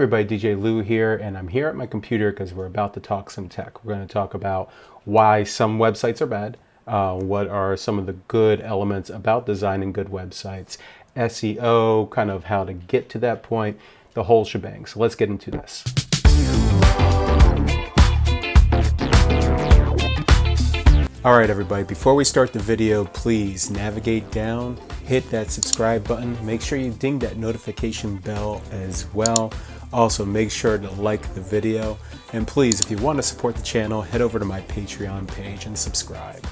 Everybody, DJ Lou here, and I'm here at my computer because we're about to talk some tech. We're going to talk about why some websites are bad, what are some of the good elements about designing good websites, SEO, kind of how to get to that point, the whole shebang. So let's get into this. All right, everybody, before we start the video, please navigate down, hit that subscribe button, make sure you ding that notification bell as well. Also, make sure to like the video, and please, if you want to support the channel, head over to my Patreon page and subscribe.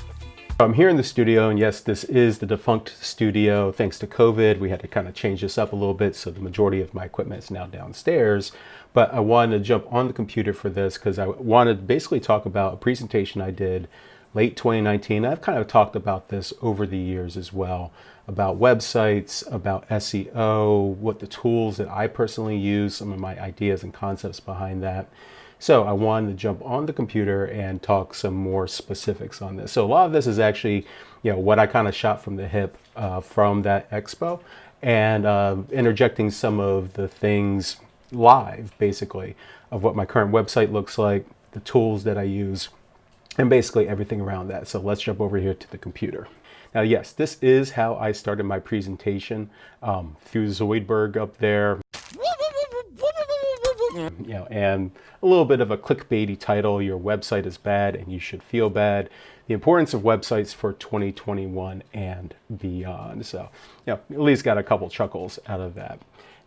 I'm here in the studio, and yes, this is the defunct studio. Thanks to COVID, we had to kind of change this up a little bit, so the majority of my equipment is now downstairs. But I wanted to jump on the computer for this because I wanted to basically talk about a presentation I did late 2019. I've kind of talked about this over the years as well, about websites, about SEO, what the tools that I personally use, some of my ideas and concepts behind that. So I wanted to jump on the computer and talk some more specifics on this. So a lot of this is actually, what I kind of shot from the hip from that expo, and interjecting some of the things live, basically, of what my current website looks like, the tools that I use, and basically everything around that. So let's jump over here to the computer. Now, yes, this is how I started my presentation, through Zoidberg up there, and a little bit of a clickbaity title, your website is bad and you should feel bad. The importance of websites for 2021 and beyond. So, at least got a couple chuckles out of that.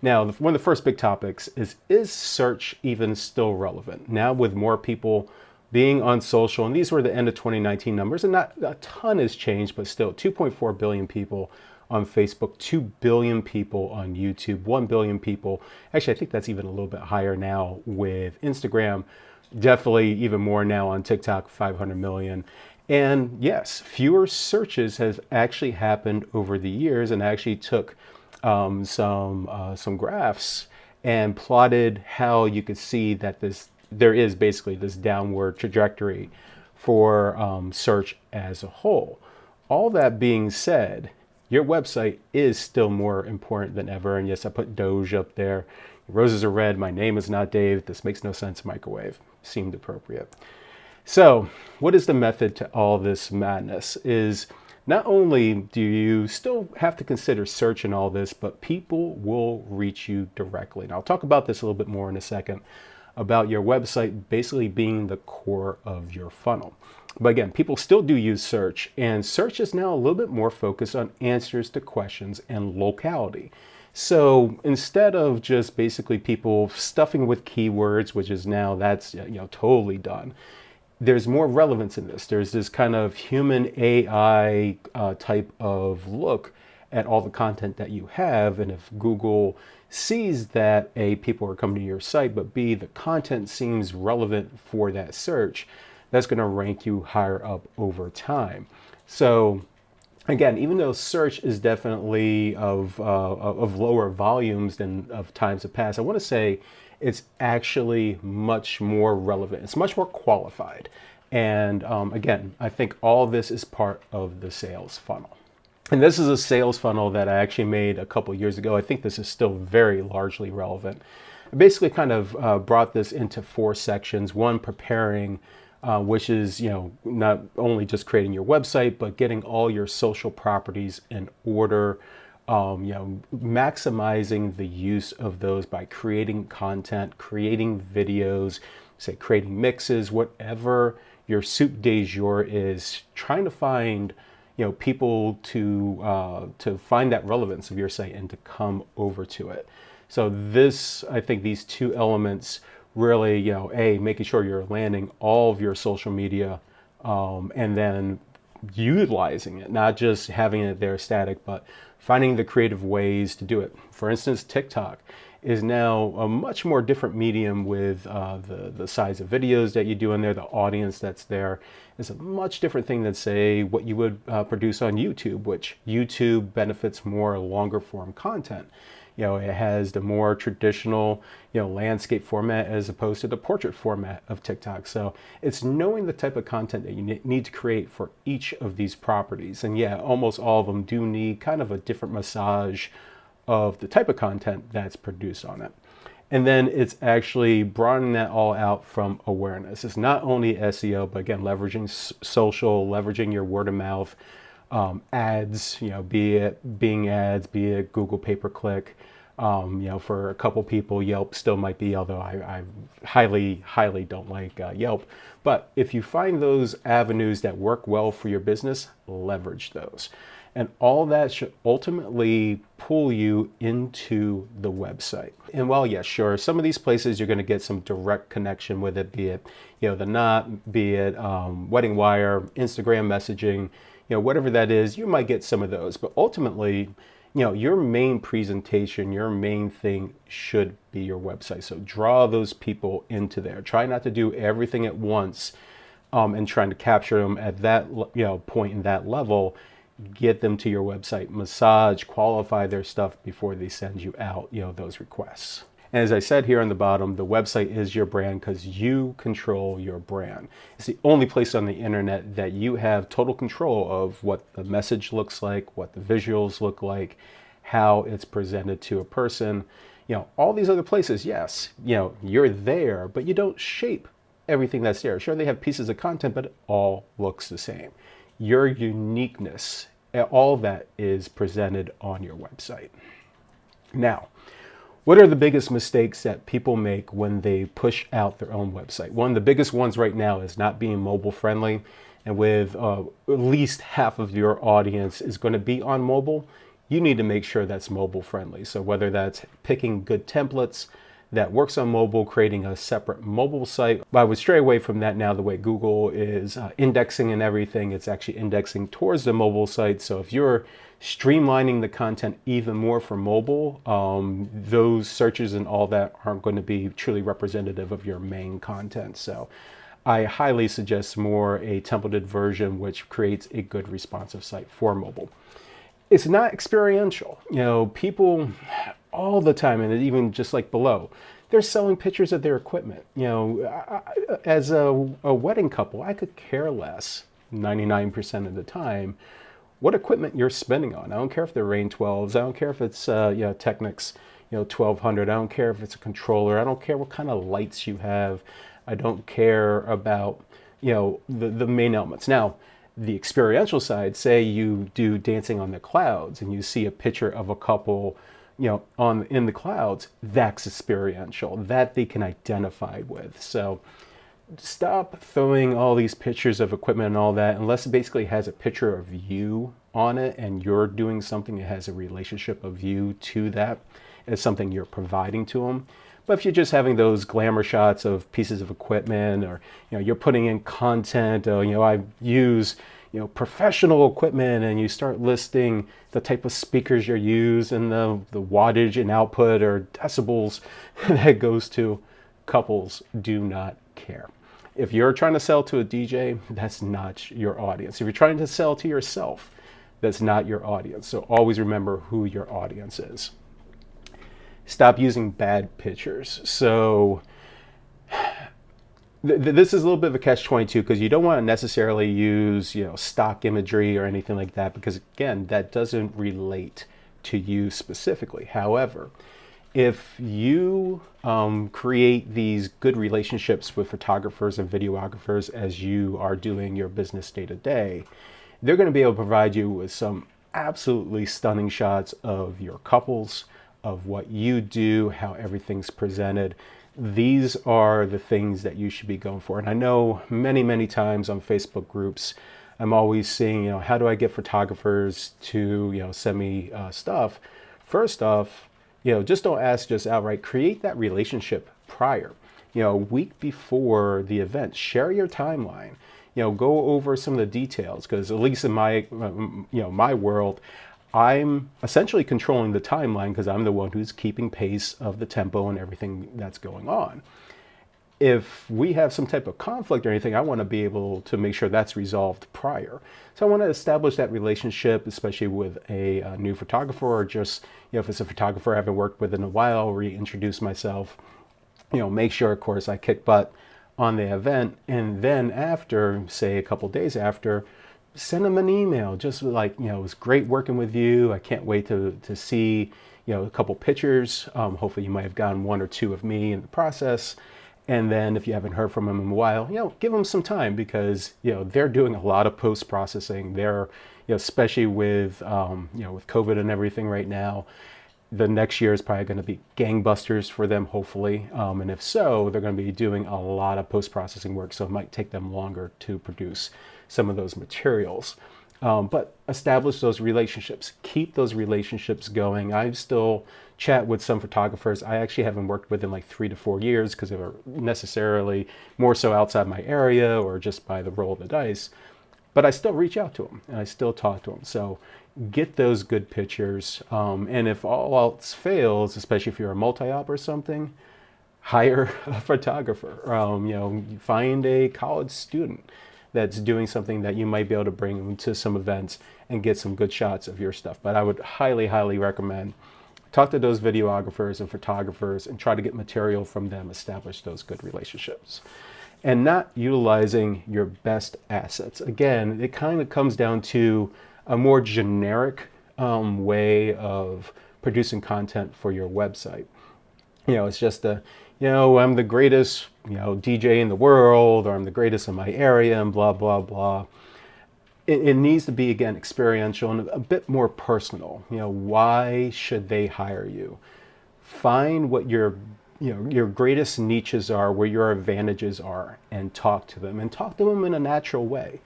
Now, one of the first big topics is search even still relevant? Now, with more people being on social, and these were the end of 2019 numbers, and not a ton has changed, but still 2.4 billion people on Facebook, 2 billion people on YouTube, 1 billion people. Actually, I think that's even a little bit higher now with Instagram, definitely even more now on TikTok, 500 million. And yes, fewer searches has actually happened over the years, and I actually took some graphs and plotted how you could see that there is basically this downward trajectory for search as a whole. All that being said, your website is still more important than ever. And yes, I put Doge up there. Roses are red. My name is not Dave. This makes no sense. Microwave seemed appropriate. So what is the method to all this madness? Is not only do you still have to consider search and all this, but people will reach you directly. And I'll talk about this a little bit more in a second, about your website basically being the core of your funnel. But again, people still do use search, and search is now a little bit more focused on answers to questions and locality. So instead of just basically people stuffing with keywords, which is now that's totally done, there's more relevance in this. There's this kind of human AI type of look at all the content that you have, and if Google sees that A, people are coming to your site, but B, the content seems relevant for that search, that's going to rank you higher up over time. So again, even though search is definitely of lower volumes than of times of past, I want to say it's actually much more relevant. It's much more qualified. And again, I think all of this is part of the sales funnel. And this is a sales funnel that I actually made a couple years ago. I think this is still very largely relevant. I basically kind of brought this into 4 sections. One, preparing, which is, not only just creating your website, but getting all your social properties in order, maximizing the use of those by creating content, creating videos, say creating mixes, whatever your soup du jour is, trying to find people to find that relevance of your site and to come over to it. So this, I think these 2 elements really, A, making sure you're landing all of your social media, and then utilizing it, not just having it there static, but finding the creative ways to do it. For instance, TikTok is now a much more different medium with the size of videos that you do in there, the audience that's there. It's a much different thing than, say, what you would produce on YouTube, which YouTube benefits more longer form content. It has the more traditional, landscape format as opposed to the portrait format of TikTok. So it's knowing the type of content that you need to create for each of these properties. And yeah, almost all of them do need kind of a different massage of the type of content that's produced on it. And then it's actually broadening that all out from awareness. It's not only SEO, but again, leveraging social, leveraging your word of mouth, ads, be it Bing ads, be it Google pay-per-click. For a couple people, Yelp still might be, although I highly, highly don't like Yelp. But if you find those avenues that work well for your business, leverage those. And all that should ultimately pull you into the website. And while, yes, sure, some of these places you're going to get some direct connection with it, be it, the Knot, be it Wedding Wire, Instagram messaging, whatever that is, you might get some of those. But ultimately, your main presentation, your main thing should be your website. So draw those people into there. Try not to do everything at once and trying to capture them at that point in that level. Get them to your website, massage, qualify their stuff before they send you out, those requests. And as I said here on the bottom, the website is your brand because you control your brand. It's the only place on the internet that you have total control of what the message looks like, what the visuals look like, how it's presented to a person. All these other places, yes, you're there, but you don't shape everything that's there. Sure, they have pieces of content, but it all looks the same. Your uniqueness, all of that is presented on your website. Now, what are the biggest mistakes that people make when they push out their own website? One of the biggest ones right now is not being mobile friendly. And with at least half of your audience is going to be on mobile, you need to make sure that's mobile friendly. So whether that's picking good templates that works on mobile, creating a separate mobile site. But I would stray away from that now. The way Google is indexing and everything, it's actually indexing towards the mobile site. So if you're streamlining the content even more for mobile, those searches and all that aren't going to be truly representative of your main content. So I highly suggest more a templated version which creates a good responsive site for mobile. It's not experiential. People all the time, and even just like below, they're selling pictures of their equipment. As a wedding couple, I could care less 99% of the time what equipment you're spending on. I don't care if they're Rain 12s. I don't care if it's Technics 1200. I don't care if it's a controller. I don't care what kind of lights you have. I don't care about the main elements. Now, the experiential side, say you do Dancing on the Clouds and you see a picture of a couple in the clouds, that's experiential, that they can identify with. So stop throwing all these pictures of equipment and all that unless it basically has a picture of you on it and you're doing something that has a relationship of you to that as something you're providing to them. But if you're just having those glamour shots of pieces of equipment, or you're putting in content, I use professional equipment, and you start listing the type of speakers you use and the wattage and output or decibels that goes to, couples do not care. If you're trying to sell to a DJ, that's not your audience. If you're trying to sell to yourself, that's not your audience. So always remember who your audience is. Stop using bad pictures. So this is a little bit of a catch-22 because you don't want to necessarily use stock imagery or anything like that, because again, that doesn't relate to you specifically. However, if you create these good relationships with photographers and videographers as you are doing your business day to day, they're going to be able to provide you with some absolutely stunning shots of your couples, of what you do, how everything's presented. These are the things that you should be going for. And I know many times on Facebook groups, I'm always seeing, how do I get photographers to, send me stuff? First off, just don't ask just outright. Create that relationship prior. A week before the event, share your timeline. Go over some of the details, because at least in my, my world, I'm essentially controlling the timeline because I'm the one who's keeping pace of the tempo and everything that's going on. If we have some type of conflict or anything, I want to be able to make sure that's resolved prior. So I want to establish that relationship, especially with a new photographer, or just, if it's a photographer I haven't worked with in a while, reintroduce myself, make sure, of course, I kick butt on the event. And then after, say a couple days after, send them an email, just like, it was great working with you. I can't wait to see, a couple pictures. Hopefully you might have gotten one or two of me in the process. And then if you haven't heard from them in a while, give them some time, because, they're doing a lot of post-processing. They're, especially with, with COVID and everything right now, the next year is probably going to be gangbusters for them, hopefully. And if so, they're going to be doing a lot of post-processing work. So it might take them longer to produce some of those materials. But establish those relationships. Keep those relationships going. I still chat with some photographers I actually haven't worked with in like 3 to 4 years, because they were necessarily more so outside my area or just by the roll of the dice. But I still reach out to them and I still talk to them. So get those good pictures. And if all else fails, especially if you're a multi-op or something, hire a photographer. Find a college student that's doing something that you might be able to bring them to some events and get some good shots of your stuff. But I would highly, highly recommend talk to those videographers and photographers and try to get material from them, establish those good relationships. And not utilizing your best assets. Again, it kind of comes down to a more generic way of producing content for your website. It's just I'm the greatest, DJ in the world, or I'm the greatest in my area, and blah, blah, blah. It needs to be, again, experiential and a bit more personal. Why should they hire you? Find what your greatest niches are, where your advantages are, and talk to them. And talk to them in a natural way.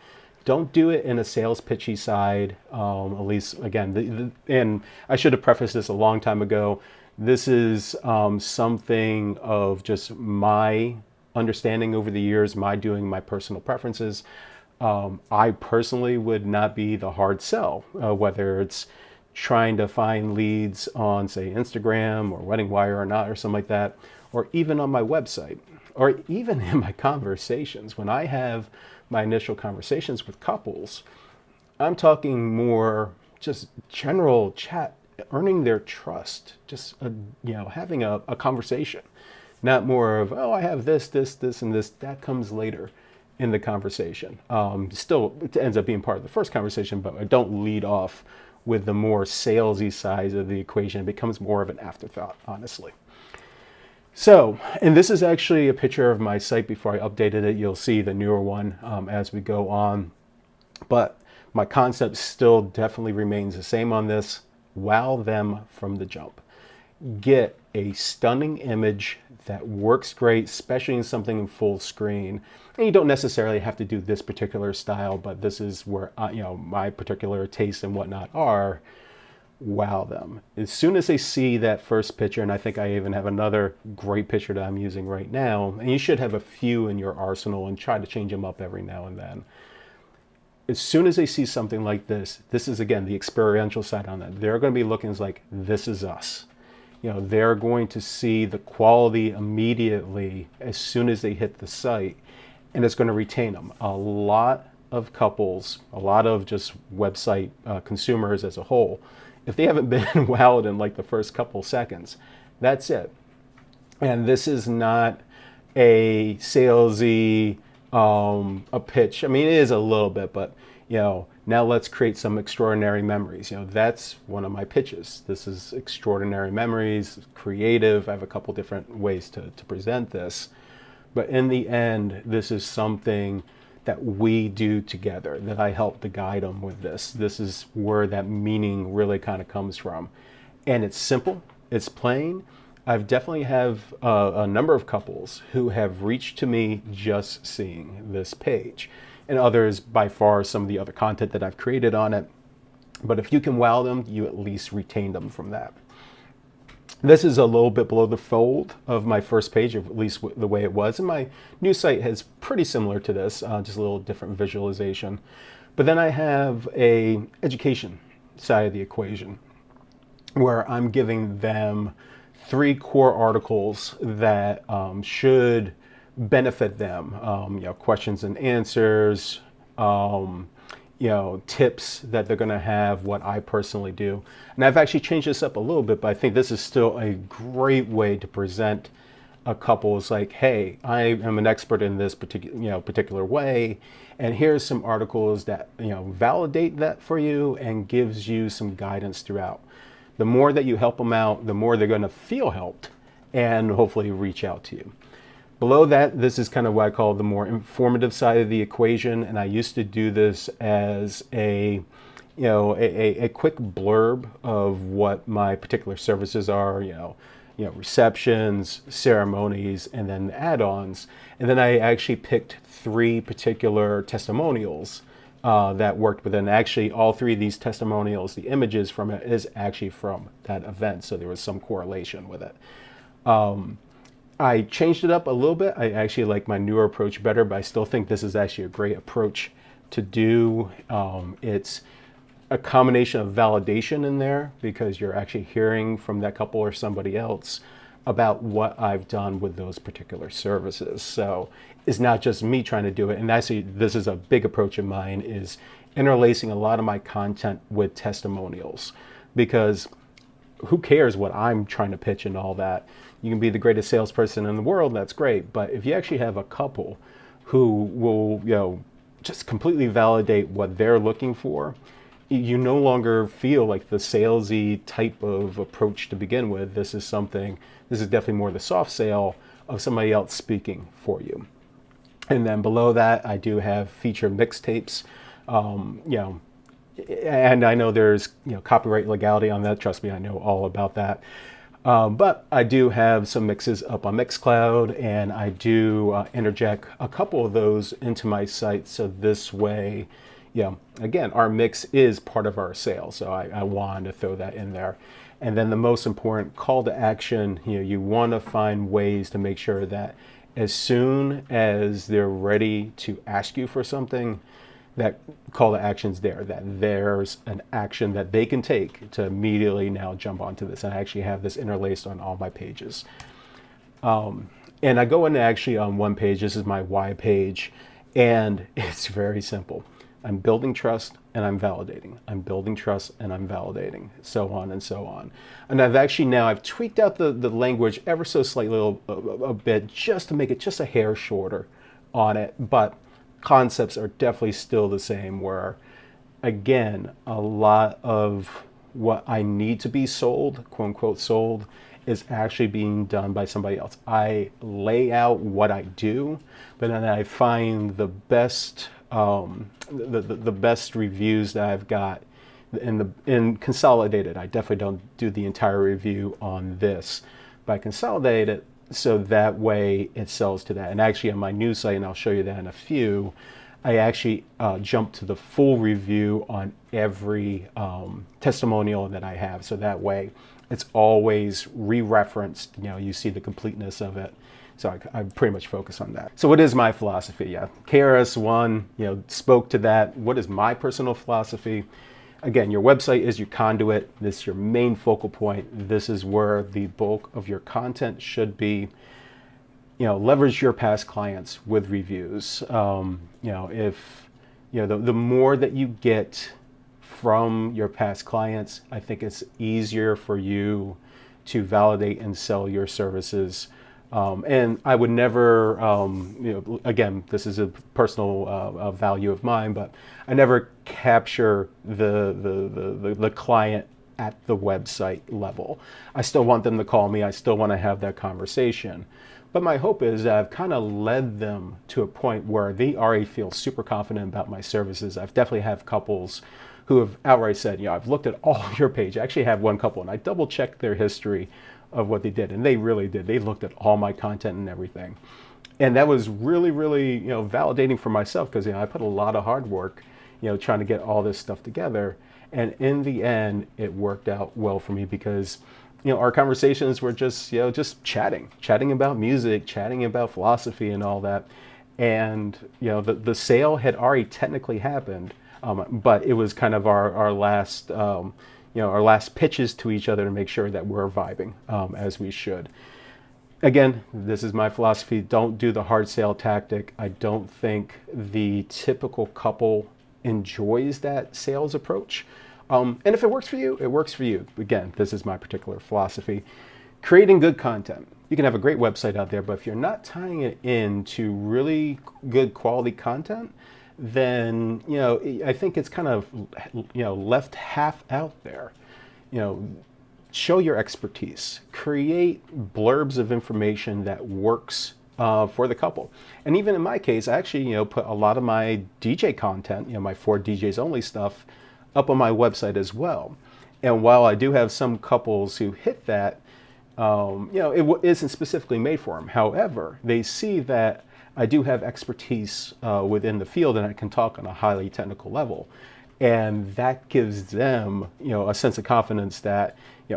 Don't do it in a sales pitchy side. At least, again, and I should have prefaced this a long time ago. This is something of just my understanding over the years, my personal preferences. I personally would not be the hard sell, whether it's trying to find leads on, say, Instagram or Wedding Wire or not, or something like that, or even on my website, or even in my conversations. When I have my initial conversations with couples, I'm talking more just general chat, earning their trust, just having a conversation, not more of, I have this, and this. That comes later in the conversation. Still, it ends up being part of the first conversation, but I don't lead off with the more salesy side of the equation. It becomes more of an afterthought, honestly. So, and this is actually a picture of my site before I updated it. You'll see the newer one as we go on. But my concept still definitely remains the same on this. Wow them from the jump. Get a stunning image that works great, especially in something in full screen. And you don't necessarily have to do this particular style, but this is where my particular tastes and whatnot are. Wow them. As soon as they see that first picture, and I think I even have another great picture that I'm using right now, and you should have a few in your arsenal and try to change them up every now and then. As soon as they see something like this is, again, the experiential side on that. They're going to be looking like, this is us. They're going to see the quality immediately as soon as they hit the site, and it's going to retain them. A lot of couples, a lot of just website consumers as a whole, if they haven't been wowed in like the first couple seconds, that's it. And this is not a salesy a pitch. I mean, it is a little bit, but now let's create some extraordinary memories. That's one of my pitches. This is extraordinary memories, creative. I have a couple different ways to present this, but in the end, this is something that we do together, that I help to guide them with this. This is where that meaning really kind of comes from. And it's simple, it's plain. I've definitely have a number of couples who have reached to me just seeing this page, and others by far some of the other content that I've created on it. But if you can wow them, you at least retain them from that. This is a little bit below the fold of my first page, at least the way it was. And my new site has pretty similar to this, just a little different visualization. But then I have a education side of the equation where I'm giving them 3 core articles that should benefit them. Questions and answers, tips that they're going to have, what I personally do. And I've actually changed this up a little bit, but I think this is still a great way to present a couple. It's like, hey, I am an expert in this particular way, and here's some articles that validate that for you and gives you some guidance throughout. The more that you help them out, the more they're going to feel helped and hopefully reach out to you. Below that, this is kind of what I call the more informative side of the equation, and I used to do this as a quick blurb of what my particular services are, receptions, ceremonies, and then add-ons. And then I actually picked 3 particular testimonials that worked with it. And actually, all 3 of these testimonials, the images from it is actually from that event. So there was some correlation with it. I changed it up a little bit. I actually like my newer approach better, but I still think this is actually a great approach to do. It's a combination of validation in there because you're actually hearing from that couple or somebody else about what I've done with those particular services. So it's not just me trying to do it. And actually, this is a big approach of mine, is interlacing a lot of my content with testimonials, because who cares what I'm trying to pitch and all that? You can be the greatest salesperson in the world, that's great. But if you actually have a couple who will, just completely validate what they're looking for, you no longer feel like the salesy type of approach to begin with. This is definitely more the soft sale of somebody else speaking for you. And then below that, I do have featured mixtapes, and I know there's copyright legality on that. Trust me, I know all about that. But I do have some mixes up on Mixcloud, and I do interject a couple of those into my site. So this way, again, our mix is part of our sale. So I wanted to throw that in there. And then the most important call to action, you want to find ways to make sure that as soon as they're ready to ask you for something, that call to action's there, that there's an action that they can take to immediately now jump onto this. And I actually have this interlaced on all my pages. And I go in actually on one page, this is my why page, and it's very simple. I'm building trust and I'm validating. I'm building trust and I'm validating, so on and so on. And I've tweaked out the language ever so slightly a bit just to make it just a hair shorter on it, but concepts are definitely still the same, where again, a lot of what I need to be sold, quote unquote sold, is actually being done by somebody else. I lay out what I do, but then I find the best the best reviews that I've got in consolidated. I definitely don't do the entire review on this, but I consolidate it so that way it sells to that. And actually on my new site, and I'll show you that in a few, I actually jump to the full review on every testimonial that I have. So that way it's always re-referenced, you see the completeness of it. So I pretty much focus on that. So what is my philosophy? Yeah, KRS-One, spoke to that. What is my personal philosophy? Again, your website is your conduit. This is your main focal point. This is where the bulk of your content should be. Leverage your past clients with reviews. If the more that you get from your past clients, I think it's easier for you to validate and sell your services. And I would never, again, this is a personal value of mine, but I never capture the client at the website level. I still want them to call me. I still want to have that conversation. But my hope is that I've kind of led them to a point where they already feel super confident about my services. I've definitely have couples who have outright said, I've looked at all your page. I actually have one couple, and I double checked their history of what they did, and they really did. They looked at all my content and everything, and that was really, really, validating for myself, because I put a lot of hard work, trying to get all this stuff together, and in the end, it worked out well for me because, our conversations were just, just chatting about music, chatting about philosophy, and all that, and the sale had already technically happened, but it was kind of our last. Our last pitches to each other to make sure that we're vibing as we should. Again, this is my philosophy. Don't do the hard sale tactic. I don't think the typical couple enjoys that sales approach. And if it works for you, it works for you. Again, this is my particular philosophy. Creating good content. You can have a great website out there, but if you're not tying it into really good quality content, then I think it's kind of left half out there. show your expertise, create blurbs of information that works for the couple. And even in my case, I actually, put a lot of my DJ content, my for DJs only stuff up on my website as well. And while I do have some couples who hit that, it isn't specifically made for them. However, they see that I do have expertise within the field and I can talk on a highly technical level. And that gives them, a sense of confidence that,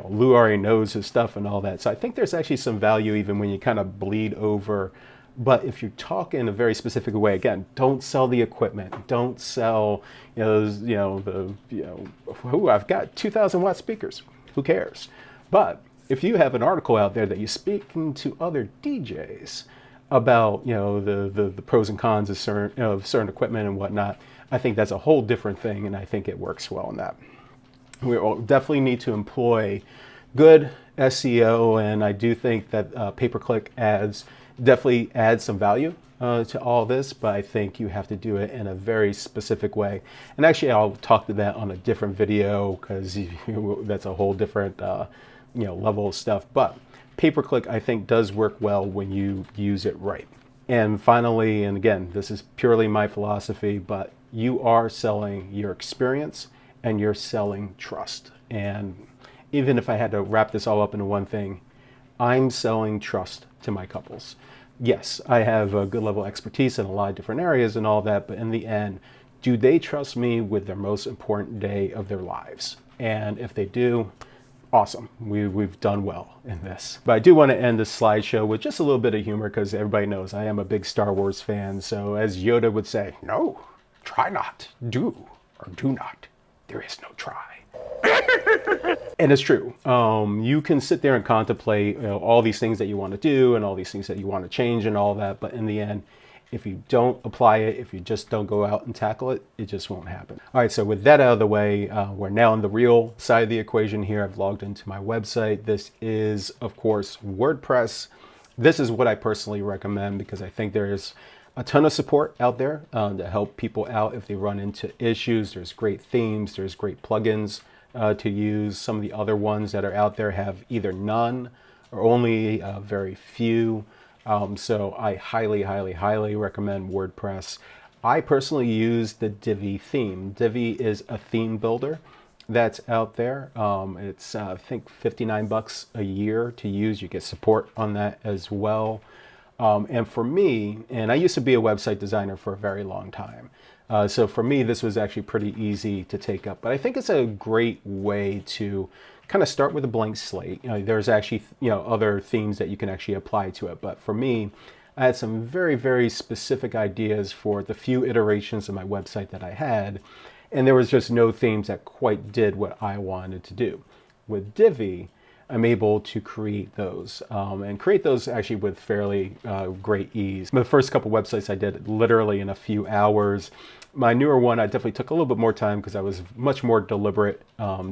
Lou already knows his stuff and all that. So I think there's actually some value even when you kind of bleed over. But if you talk in a very specific way, again, don't sell the equipment. Don't sell, I've got 2,000 watt speakers. Who cares? But if you have an article out there that you're speaking to other DJs about, the pros and cons of certain equipment and whatnot, I think that's a whole different thing, and I think it works well in that. We definitely need to employ good SEO, and I do think that pay-per-click ads definitely add some value to all this, but I think you have to do it in a very specific way. And actually, I'll talk to that on a different video because that's a whole different level of stuff. But pay-per-click, I think, does work well when you use it right. And finally, and again, this is purely my philosophy, but you are selling your experience and you're selling trust. And even if I had to wrap this all up into one thing, I'm selling trust to my couples. Yes, I have a good level of expertise in a lot of different areas and all that, but in the end, do they trust me with their most important day of their lives? And if they do, awesome. We've done well in this. But I do want to end this slideshow with just a little bit of humor because everybody knows I am a big Star Wars fan. So as Yoda would say, no, try not, do, or do not. There is no try. And it's true. You can sit there and contemplate all these things that you want to do and all these things that you want to change and all that. But in the end, if you don't apply it, if you just don't go out and tackle it, it just won't happen. All right, so with that out of the way, we're now on the real side of the equation here. I've logged into my website. This is, of course, WordPress. This is what I personally recommend because I think there is a ton of support out there to help people out if they run into issues. There's great themes, there's great plugins to use. Some of the other ones that are out there have either none or only very few. So I highly, highly, highly recommend WordPress. I personally use the Divi theme. Divi is a theme builder that's out there. It's I think $59 a year to use. You get support on that as well. And for me, and I used to be a website designer for a very long time. So for me, this was actually pretty easy to take up. But I think it's a great way to kind of start with a blank slate. There's actually other themes that you can actually apply to it. But for me, I had some very, very specific ideas for the few iterations of my website that I had. And there was just no themes that quite did what I wanted to do. With Divi, I'm able to create those and create those actually with fairly great ease. The first couple websites I did literally in a few hours. My newer one, I definitely took a little bit more time because I was much more deliberate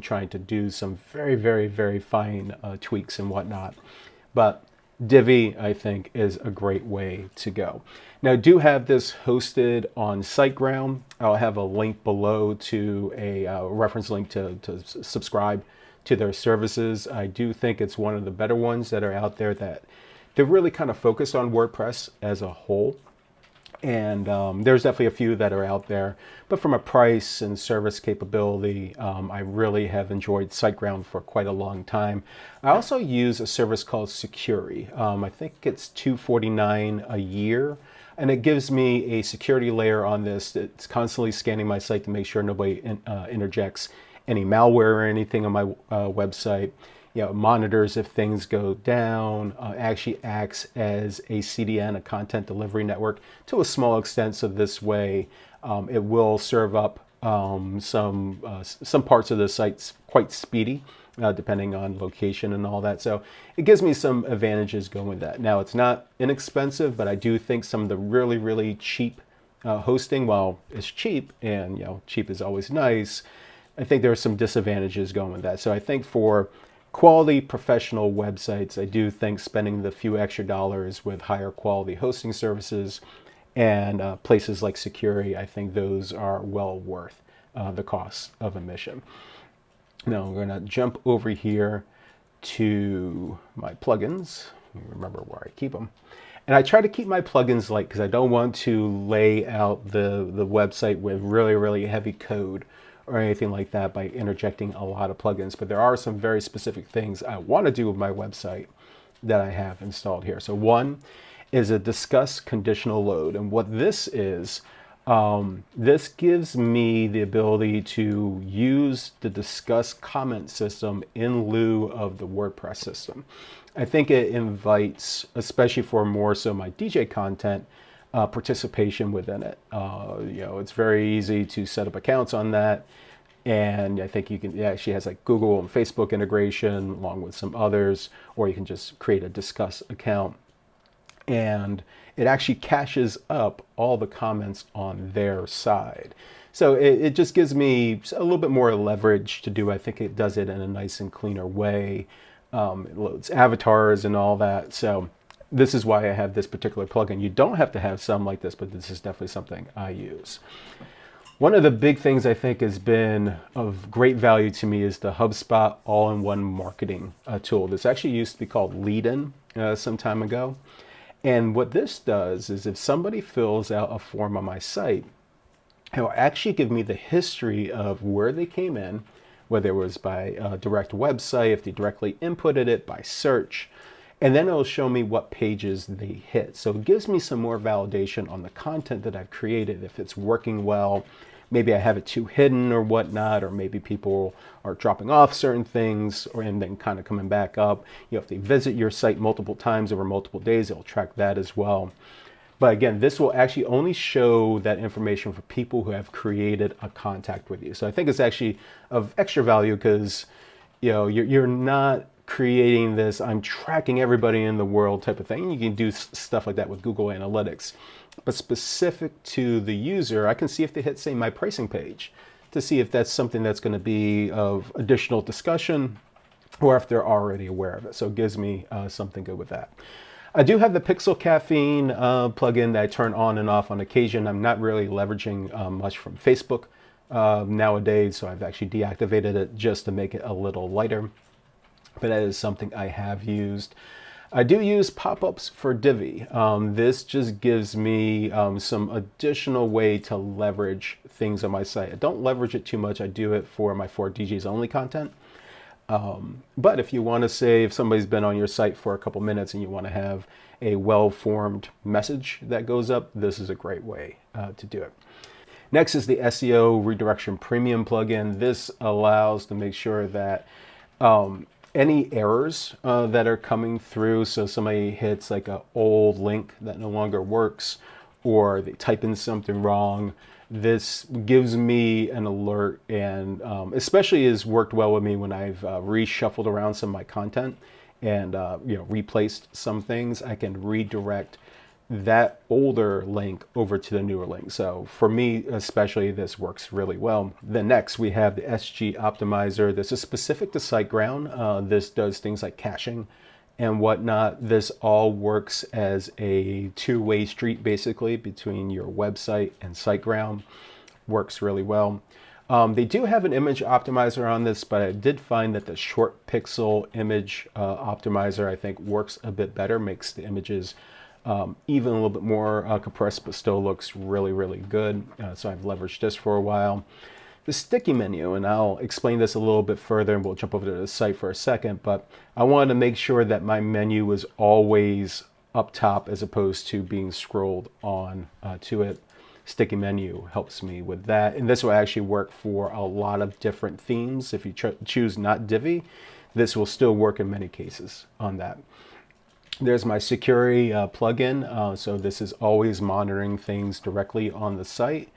trying to do some very, very, very fine tweaks and whatnot. But Divi, I think, is a great way to go. Now, I do have this hosted on Siteground. I'll have a link below to a reference link to subscribe to their services. I do think it's one of the better ones that are out there that they're really kind of focused on WordPress as a whole. And there's definitely a few that are out there, but from a price and service capability, I really have enjoyed Siteground for quite a long time. I also use a service called Sucuri. I think it's $249 a year, and it gives me a security layer on this. It's constantly scanning my site to make sure nobody interjects any malware or anything on my website. Monitors if things go down, actually acts as a CDN, a content delivery network, to a small extent. So this way, it will serve up some parts of the sites quite speedy, depending on location and all that. So it gives me some advantages going with that. Now, it's not inexpensive, but I do think some of the really, really cheap hosting, while it's cheap, and cheap is always nice, I think there are some disadvantages going with that. So I think for quality professional websites, I do think spending the few extra dollars with higher quality hosting services and places like Sucuri, I think those are well worth the cost of admission. Now we're going to jump over here to my plugins. Remember where I keep them. And I try to keep my plugins light because I don't want to lay out the website with really, really heavy code or anything like that by interjecting a lot of plugins. But there are some very specific things I want to do with my website that I have installed here. So one is a discuss conditional load. And what this is, this gives me the ability to use the discuss comment system in lieu of the WordPress system. I think it invites, especially for more so my DJ content, participation within it. It's very easy to set up accounts on that. And I think you can, it actually has like Google and Facebook integration along with some others, or you can just create a discuss account. And it actually caches up all the comments on their side. So it just gives me a little bit more leverage to do. I think it does it in a nice and cleaner way. It loads avatars and all that. So this is why I have this particular plugin. You don't have to have some like this, but this is definitely something I use. One of the big things I think has been of great value to me is the HubSpot all-in-one marketing tool. This actually used to be called Lead-In some time ago. And what this does is if somebody fills out a form on my site, it will actually give me the history of where they came in, whether it was by a direct website, if they directly inputted it by search, and then it'll show me what pages they hit. So it gives me some more validation on the content that I've created, if it's working well. Maybe I have it too hidden or whatnot, or maybe people are dropping off certain things and then kind of coming back up. If they visit your site multiple times over multiple days, it'll track that as well. But again, this will actually only show that information for people who have created a contact with you. So I think it's actually of extra value because you're not creating this I'm tracking everybody in the world type of thing. You can do stuff like that with Google Analytics. But specific to the user, I can see if they hit, say, my pricing page to see if that's something that's going to be of additional discussion or if they're already aware of it. So it gives me something good with that. I do have the Pixel Caffeine plugin that I turn on and off on occasion. I'm not really leveraging much from Facebook nowadays, so I've actually deactivated it just to make it a little lighter. But that is something I have used. I do use pop-ups for Divi. This just gives me some additional way to leverage things on my site. I don't leverage it too much. I do it for my 4DJs only content. But if you want to say, if somebody's been on your site for a couple minutes and you want to have a well-formed message that goes up, this is a great way to do it. Next is the SEO Redirection Premium plugin. This allows to make sure that any errors that are coming through, so somebody hits like an old link that no longer works, or they type in something wrong, this gives me an alert, and especially has worked well with me when I've reshuffled around some of my content and replaced some things. I can redirect that older link over to the newer link. So for me especially, this works really well. Then next we have the SG Optimizer. This is specific to SiteGround. This does things like caching and whatnot. This all works as a two-way street basically between your website and SiteGround. Works really well. They do have an image optimizer on this, but I did find that the short pixel image optimizer I think works a bit better, makes the images even a little bit more compressed, but still looks really, really good. So I've leveraged this for a while. The sticky menu, and I'll explain this a little bit further and we'll jump over to the site for a second, but I wanted to make sure that my menu was always up top as opposed to being scrolled on to it. Sticky menu helps me with that. And this will actually work for a lot of different themes. If you choose not Divi, this will still work in many cases on that. There's my Sucuri plugin. So this is always monitoring things directly on the site.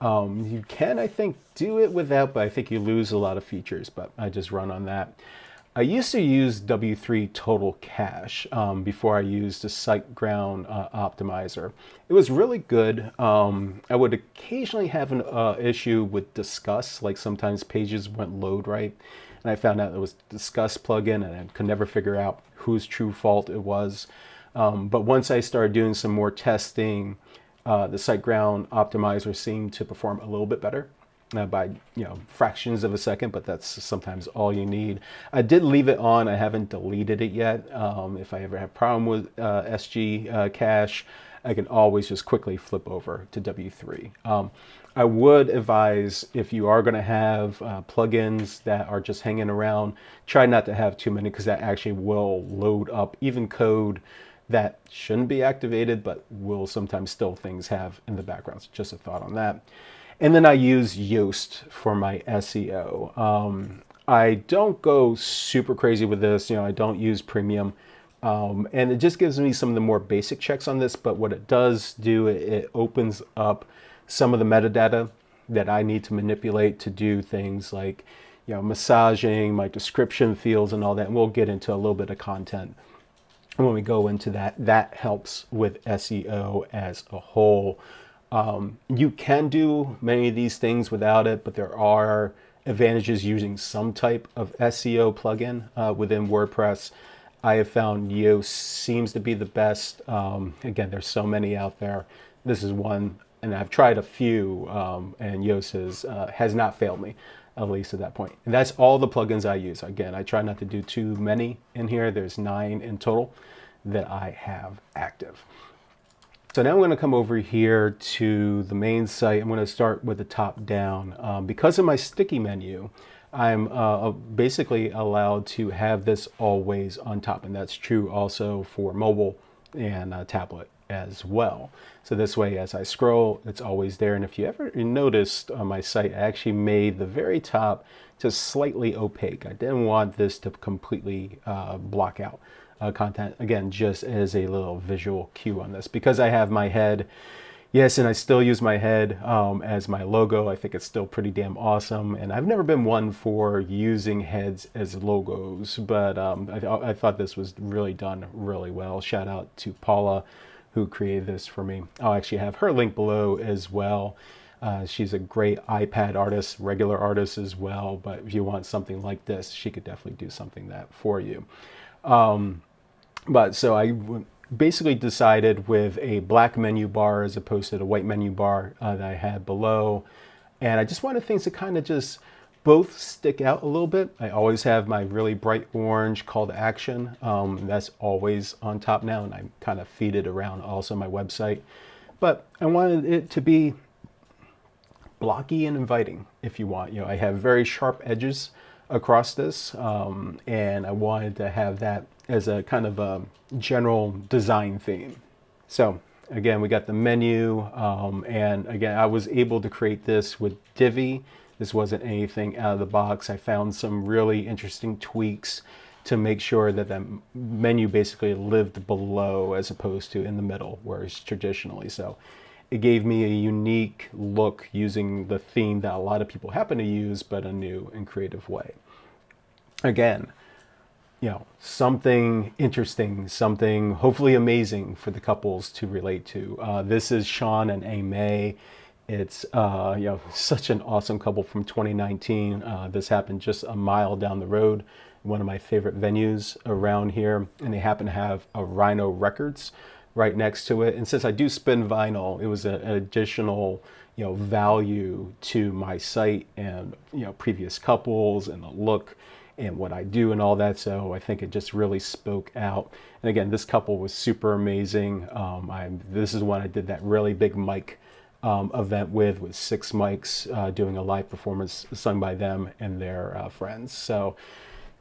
You can, I think, do it without, but I think you lose a lot of features, but I just run on that. I used to use W3 Total Cache before I used the SiteGround optimizer. It was really good. I would occasionally have an issue with Discuss, like sometimes pages wouldn't load right. And I found out it was Discuss plugin and I could never figure out whose true fault it was. But once I started doing some more testing, the SiteGround optimizer seemed to perform a little bit better. by fractions of a second, but that's sometimes all you need. I did leave it on. I haven't deleted it yet. If I ever have a problem with SG cache, I can always just quickly flip over to W3. I would advise, if you are going to have plugins that are just hanging around, try not to have too many, because that actually will load up even code that shouldn't be activated, but will sometimes still things have in the background. So just a thought on that. And then I use Yoast for my SEO. I don't go super crazy with this. I don't use premium. And it just gives me some of the more basic checks on this. But what it does do, it opens up some of the metadata that I need to manipulate to do things like, massaging my description fields and all that. And we'll get into a little bit of content when we go into that. That helps with SEO as a whole. You can do many of these things without it, but there are advantages using some type of SEO plugin within WordPress. I have found Yoast seems to be the best. Again, there's so many out there. This is one, and I've tried a few, and Yoast has not failed me, at least at that point. And that's all the plugins I use. Again, I try not to do too many in here. There's 9 in total that I have active. So now I'm going to come over here to the main site. I'm going to start with the top down. Because of my sticky menu, I'm basically allowed to have this always on top, and that's true also for mobile and tablet as well. So this way, as I scroll, it's always there. And if you ever noticed on my site, I actually made the very top just slightly opaque. I didn't want this to completely block out content, again, just as a little visual cue on this, because I have my head. Yes, and I still use my head as my logo. I think it's still pretty damn awesome. And I've never been one for using heads as logos, but I thought this was really done really well. Shout out to Paula, who created this for me. I'll actually have her link below as well. She's a great iPad artist, regular artist as well. But if you want something like this, she could definitely do something that for you. But so I basically decided with a black menu bar as opposed to the white menu bar that I had below. And I just wanted things to kind of just both stick out a little bit. I always have my really bright orange call to action. That's always on top now, and I kind of feed it around also my website. But I wanted it to be blocky and inviting, if you want. I have very sharp edges across this, and I wanted to have that as a kind of a general design theme. So again, we got the menu, and again, I was able to create this with Divi. This wasn't anything out of the box. I found some really interesting tweaks to make sure that the menu basically lived below as opposed to in the middle, whereas traditionally. So it gave me a unique look using the theme that a lot of people happen to use, but a new and creative way. Again, something interesting, something hopefully amazing for the couples to relate to. This is Sean and May. It's such an awesome couple from 2019. This happened just a mile down the road, one of my favorite venues around here, and they happen to have a Rhino Records right next to it. And since I do spin vinyl, it was an additional value to my site and previous couples and the look and what I do and all that. So I think it just really spoke out. And again, this couple was super amazing. This is when I did that really big mic event with 6 mics, doing a live performance sung by them and their friends. So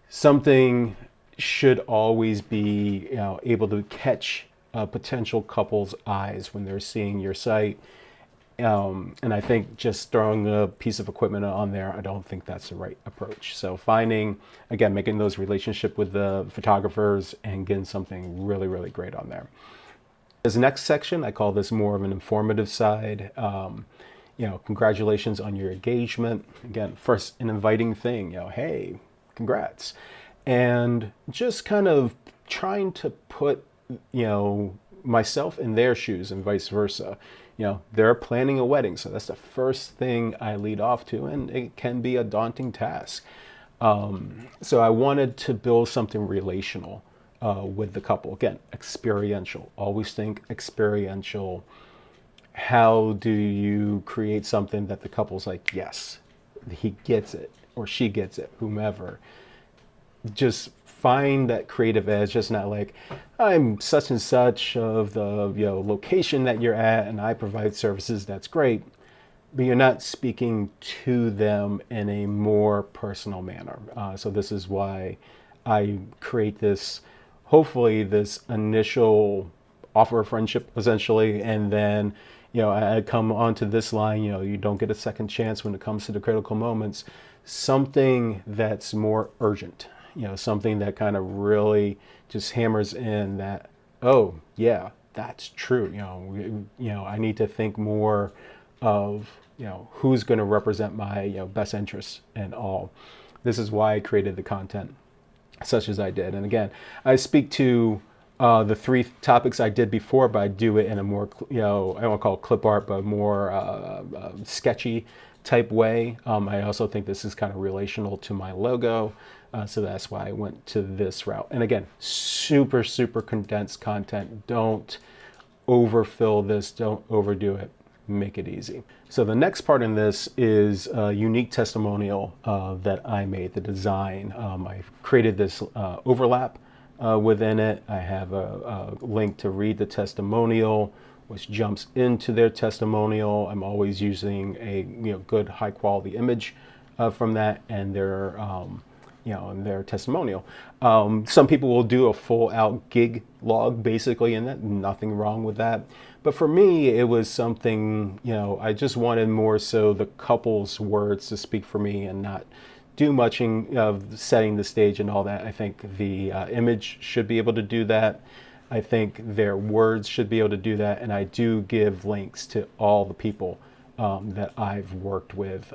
something should always be able to catch a potential couple's eyes when they're seeing your site. And I think just throwing a piece of equipment on there, I don't think that's the right approach. So making those relationships with the photographers and getting something really, really great on there. This next section, I call this more of an informative side. Congratulations on your engagement. Again, first, an inviting thing, hey, congrats. And just kind of trying to put, myself in their shoes and vice versa. They're planning a wedding, so that's the first thing I lead off to, and it can be a daunting task. So I wanted to build something relational with the couple. Again, experiential. Always think experiential. How do you create something that the couple's like, yes, he gets it or she gets it, whomever. Just find that creative edge. Just not like, I'm such and such of the location that you're at and I provide services. That's great, but you're not speaking to them in a more personal manner. So this is why I create this, hopefully this initial offer of friendship essentially, and then I come onto this line, you don't get a second chance when it comes to the critical moments. Something that's more urgent, something that kind of really just hammers in that, oh yeah, that's true. I need to think more of who's going to represent my best interests and all. This is why I created the content such as I did. And again, I speak to the three topics I did before, but I do it in a more, I don't want to call it clip art, but more sketchy type way. I also think this is kind of relational to my logo. So that's why I went to this route. And again, super, super condensed content. Don't overfill this. Don't overdo it. Make it easy. So the next part in this is a unique testimonial that I made, the design. I've created this overlap within it. I have a link to read the testimonial, which jumps into their testimonial. I'm always using a good high quality image from that and their and their testimonial. Some people will do a full out gig log basically, and that nothing wrong with that. But for me, it was something, I just wanted more so the couple's words to speak for me and not do much of setting the stage and all that. I think the image should be able to do that. I think their words should be able to do that. And I do give links to all the people that I've worked with,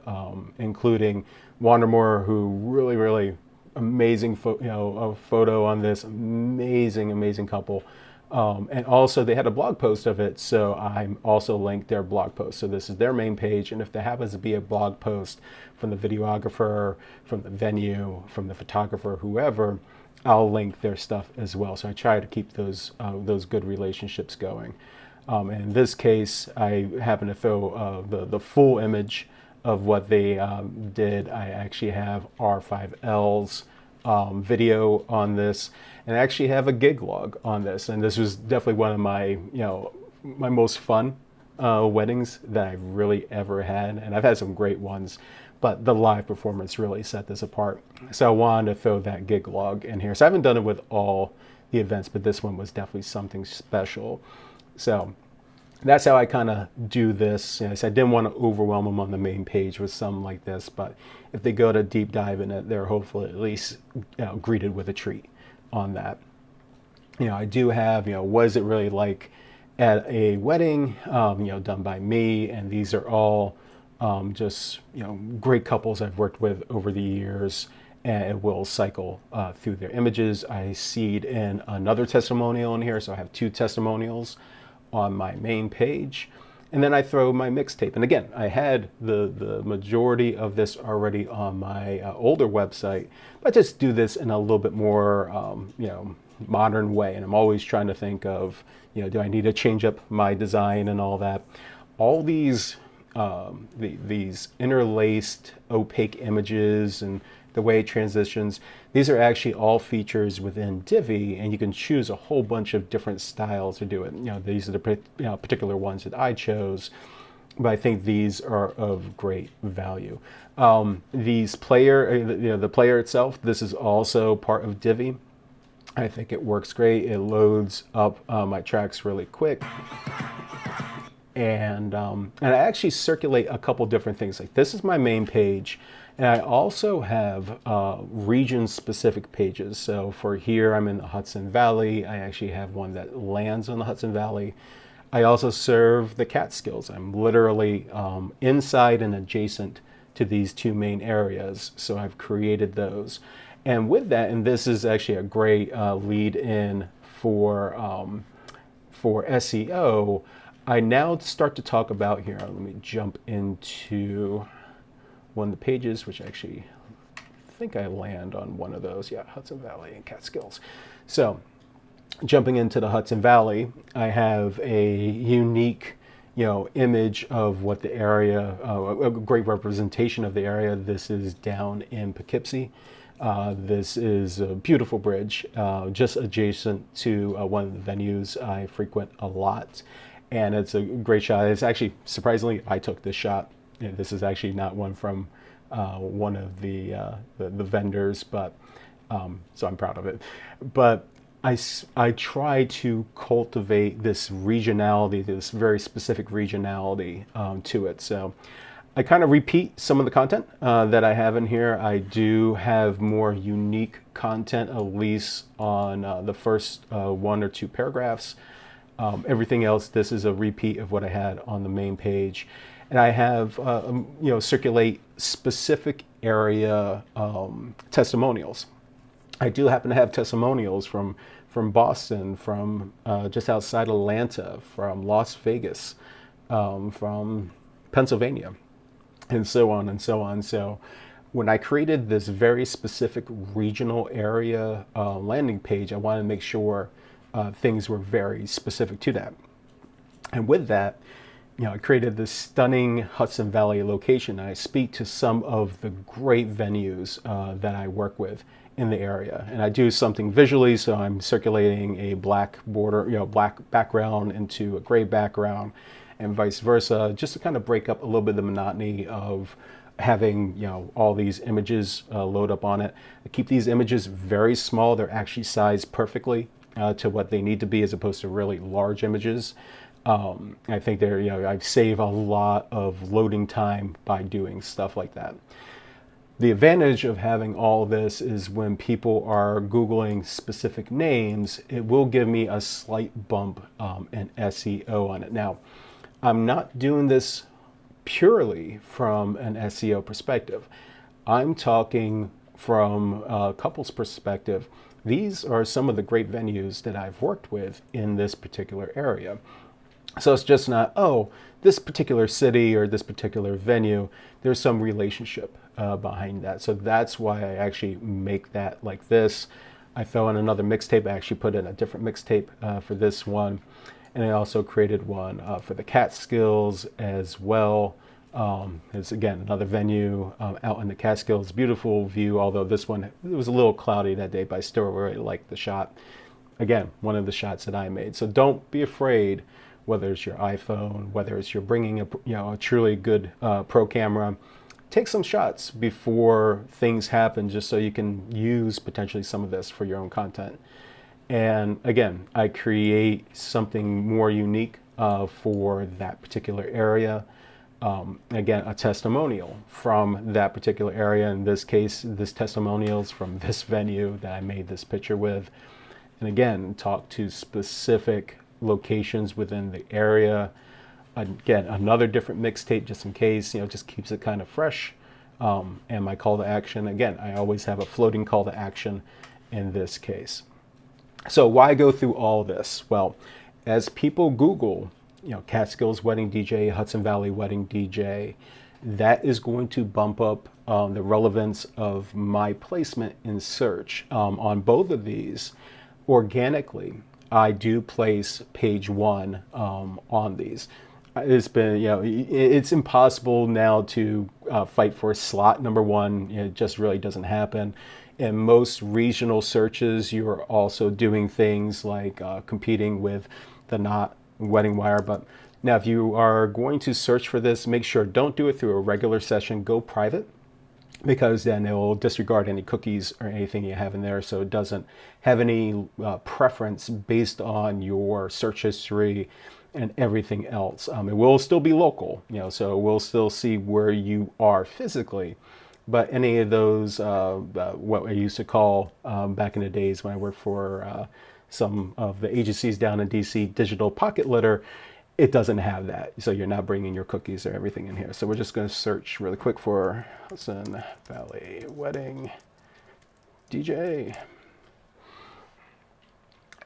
including Wandermore, who really amazing photo on this, amazing couple. And also they had a blog post of it, so I'm also linked their blog post. So this is their main page, and if there happens to be a blog post from the videographer, from the venue, from the photographer, whoever, I'll link their stuff as well. So I try to keep those good relationships going. And in this case, I happen to throw the full image of what they did. I actually have R5L's video on this, and I actually have a gig log on this. And this was definitely one of my my most fun weddings that I've really ever had, and I've had some great ones, but the live performance really set this apart. So I wanted to throw that gig log in here. So I haven't done it with all the events, but this one was definitely something special. So that's how I kind of do this. So I didn't want to overwhelm them on the main page with something like this, but if they go to deep dive in it, they're hopefully at least greeted with a treat on that. I do have, what is it really like at a wedding, done by me, and these are all just, great couples I've worked with over the years, and it will cycle through their images. I seed in another testimonial in here, so I have 2 testimonials on my main page, and then I throw my mixtape. And again, I had the majority of this already on my older website, but just do this in a little bit more modern way. And I'm always trying to think of, do I need to change up my design and all that. All these interlaced opaque images and the way it transitions, these are actually all features within Divi, and you can choose a whole bunch of different styles to do it. These are the particular ones that I chose, but I think these are of great value. These player, the player itself, this is also part of Divi. I think it works great. It loads up my tracks really quick. And I actually circulate a couple different things. Like this is my main page, and I also have region-specific pages. So for here, I'm in the Hudson Valley. I actually have one that lands on the Hudson Valley. I also serve the Catskills. I'm literally inside and adjacent to these 2 main areas. So I've created those. And with that, and this is actually a great lead in for SEO, I now start to talk about here. Let me jump into one of the pages, which actually I think I land on one of those. Yeah, Hudson Valley and Catskills. So jumping into the Hudson Valley, I have a unique, image of what the area, a great representation of the area. This is down in Poughkeepsie. This is a beautiful bridge, just adjacent to one of the venues I frequent a lot. And it's a great shot. It's actually, surprisingly, I took this shot. This is actually not one from one of the vendors, but so I'm proud of it. But I try to cultivate this regionality, this very specific regionality to it. So I kind of repeat some of the content that I have in here. I do have more unique content, at least on the first 1 or 2 paragraphs. Everything else, this is a repeat of what I had on the main page. And I have, circulate specific area testimonials. I do happen to have testimonials from Boston, from just outside Atlanta, from Las Vegas, from Pennsylvania, and so on and so on. So when I created this very specific regional area landing page, I wanted to make sure things were very specific to that. And with that, I created this stunning Hudson Valley location. I speak to some of the great venues that I work with in the area, and I do something visually. So I'm circulating a black border, black background into a gray background, and vice versa, just to kind of break up a little bit of the monotony of having all these images load up on it. I keep these images very small. They're actually sized perfectly to what they need to be, as opposed to really large images. I think I save a lot of loading time by doing stuff like that. The advantage of having all this is when people are Googling specific names, it will give me a slight bump in SEO on it. Now, I'm not doing this purely from an SEO perspective. I'm talking from a couple's perspective. These are some of the great venues that I've worked with in this particular area. So it's just not, this particular city or this particular venue, there's some relationship behind that. So that's why I actually make that like this. I throw in another mixtape. I actually put in a different mixtape for this one. And I also created one for the Catskills as well. It's again another venue out in the Catskills. Beautiful view, although this one, it was a little cloudy that day, but I still really liked the shot. Again, one of the shots that I made. So don't be afraid, whether it's your iPhone, whether it's you're bringing a truly good pro camera, take some shots before things happen, just so you can use potentially some of this for your own content. And again, I create something more unique for that particular area. Again, a testimonial from that particular area. In this case, this testimonial's from this venue that I made this picture with. And again, talk to specific locations within the area. Again, another different mixtape just in case, just keeps it kind of fresh. And my call to action, again, I always have a floating call to action in this case. So why go through all this? Well, as people Google, Catskills Wedding DJ, Hudson Valley Wedding DJ, that is going to bump up the relevance of my placement in search. On both of these, organically, I do place page 1 on these. It's been, it's impossible now to fight for slot number 1. It just really doesn't happen. In most regional searches, you're also doing things like competing with the Knot, Wedding Wire. But now, if you are going to search for this, make sure don't do it through a regular session. Go private, because then it will disregard any cookies or anything you have in there, so it doesn't have any preference based on your search history and everything else. It will still be local, so we'll still see where you are physically. But any of those, what I used to call back in the days when I worked for some of the agencies down in DC, digital pocket litter, it doesn't have that. So you're not bringing your cookies or everything in here. So we're just going to search really quick for Hudson Valley Wedding DJ.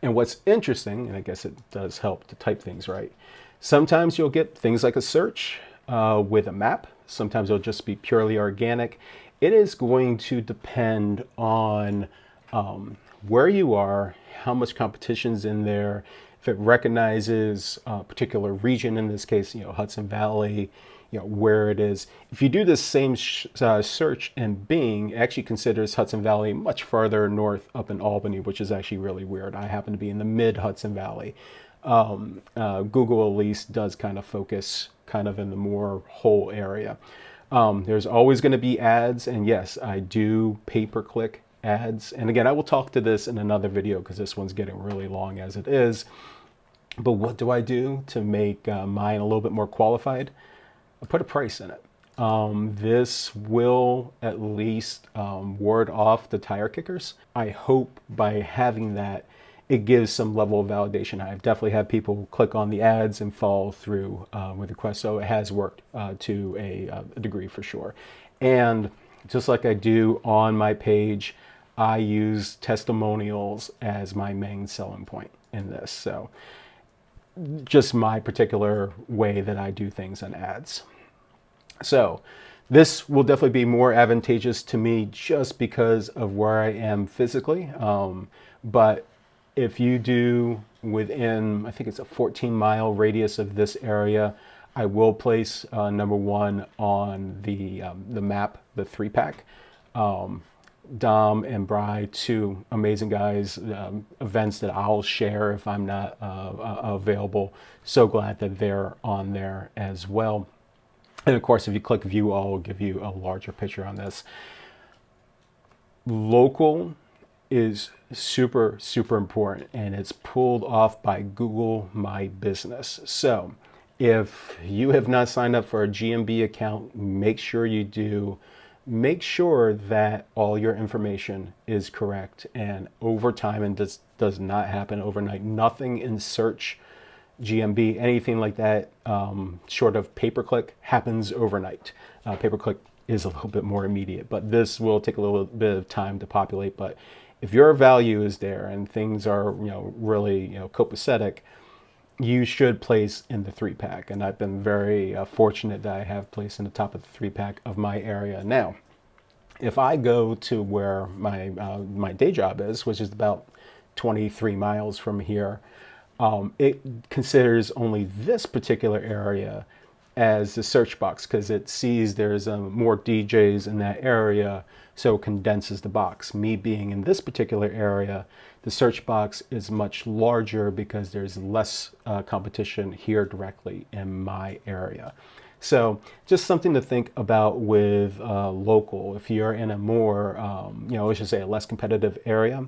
And what's interesting, and I guess it does help to type things right, sometimes you'll get things like a search with a map. Sometimes it'll just be purely organic. It is going to depend on where you are, how much competition's in there. if it recognizes a particular region, in this case, Hudson Valley, where it is. If you do the same search in Bing, it actually considers Hudson Valley much farther north up in Albany, which is actually really weird. I happen to be in the mid Hudson Valley. Google at least does kind of focus kind of in the more whole area. There's always going to be ads, and yes, I do pay-per-click ads. And again, I will talk to this in another video because this one's getting really long as it is. But what do I do to make mine a little bit more qualified? I put a price in it. This will at least ward off the tire kickers. I hope by having that, it gives some level of validation. I've definitely had people click on the ads and follow through with requests, so it has worked to a degree for sure. And just like I do on my page, I use testimonials as my main selling point in this. So just my particular way that I do things in ads. So this will definitely be more advantageous to me just because of where I am physically. But if you do within, I think it's a 14-mile radius of this area, I will place number one on the map, the 3-pack. Dom and Bry, two amazing guys, events that I'll share if I'm not available. So glad that they're on there as well. And of course, if you click view all, will give you a larger picture on this. Local is super, super important, and it's pulled off by Google My Business. So if you have not signed up for a GMB account, make sure you do. Make sure that all your information is correct, and over time, and this does not happen overnight, nothing in search, GMB, anything like that, short of pay-per-click, happens overnight. Pay-per-click is a little bit more immediate, but this will take a little bit of time to populate. But if your value is there and things are really copacetic, you should place in the 3-pack. And I've been very fortunate that I have placed in the top of the 3-pack of my area. Now, if I go to where my day job is, which is about 23 miles from here, it considers only this particular area as the search box because it sees there's more DJs in that area, so it condenses the box. Me being in this particular area, the search box is much larger because there's less competition here directly in my area. So just something to think about with local. If you're in a more, let's just say a less competitive area,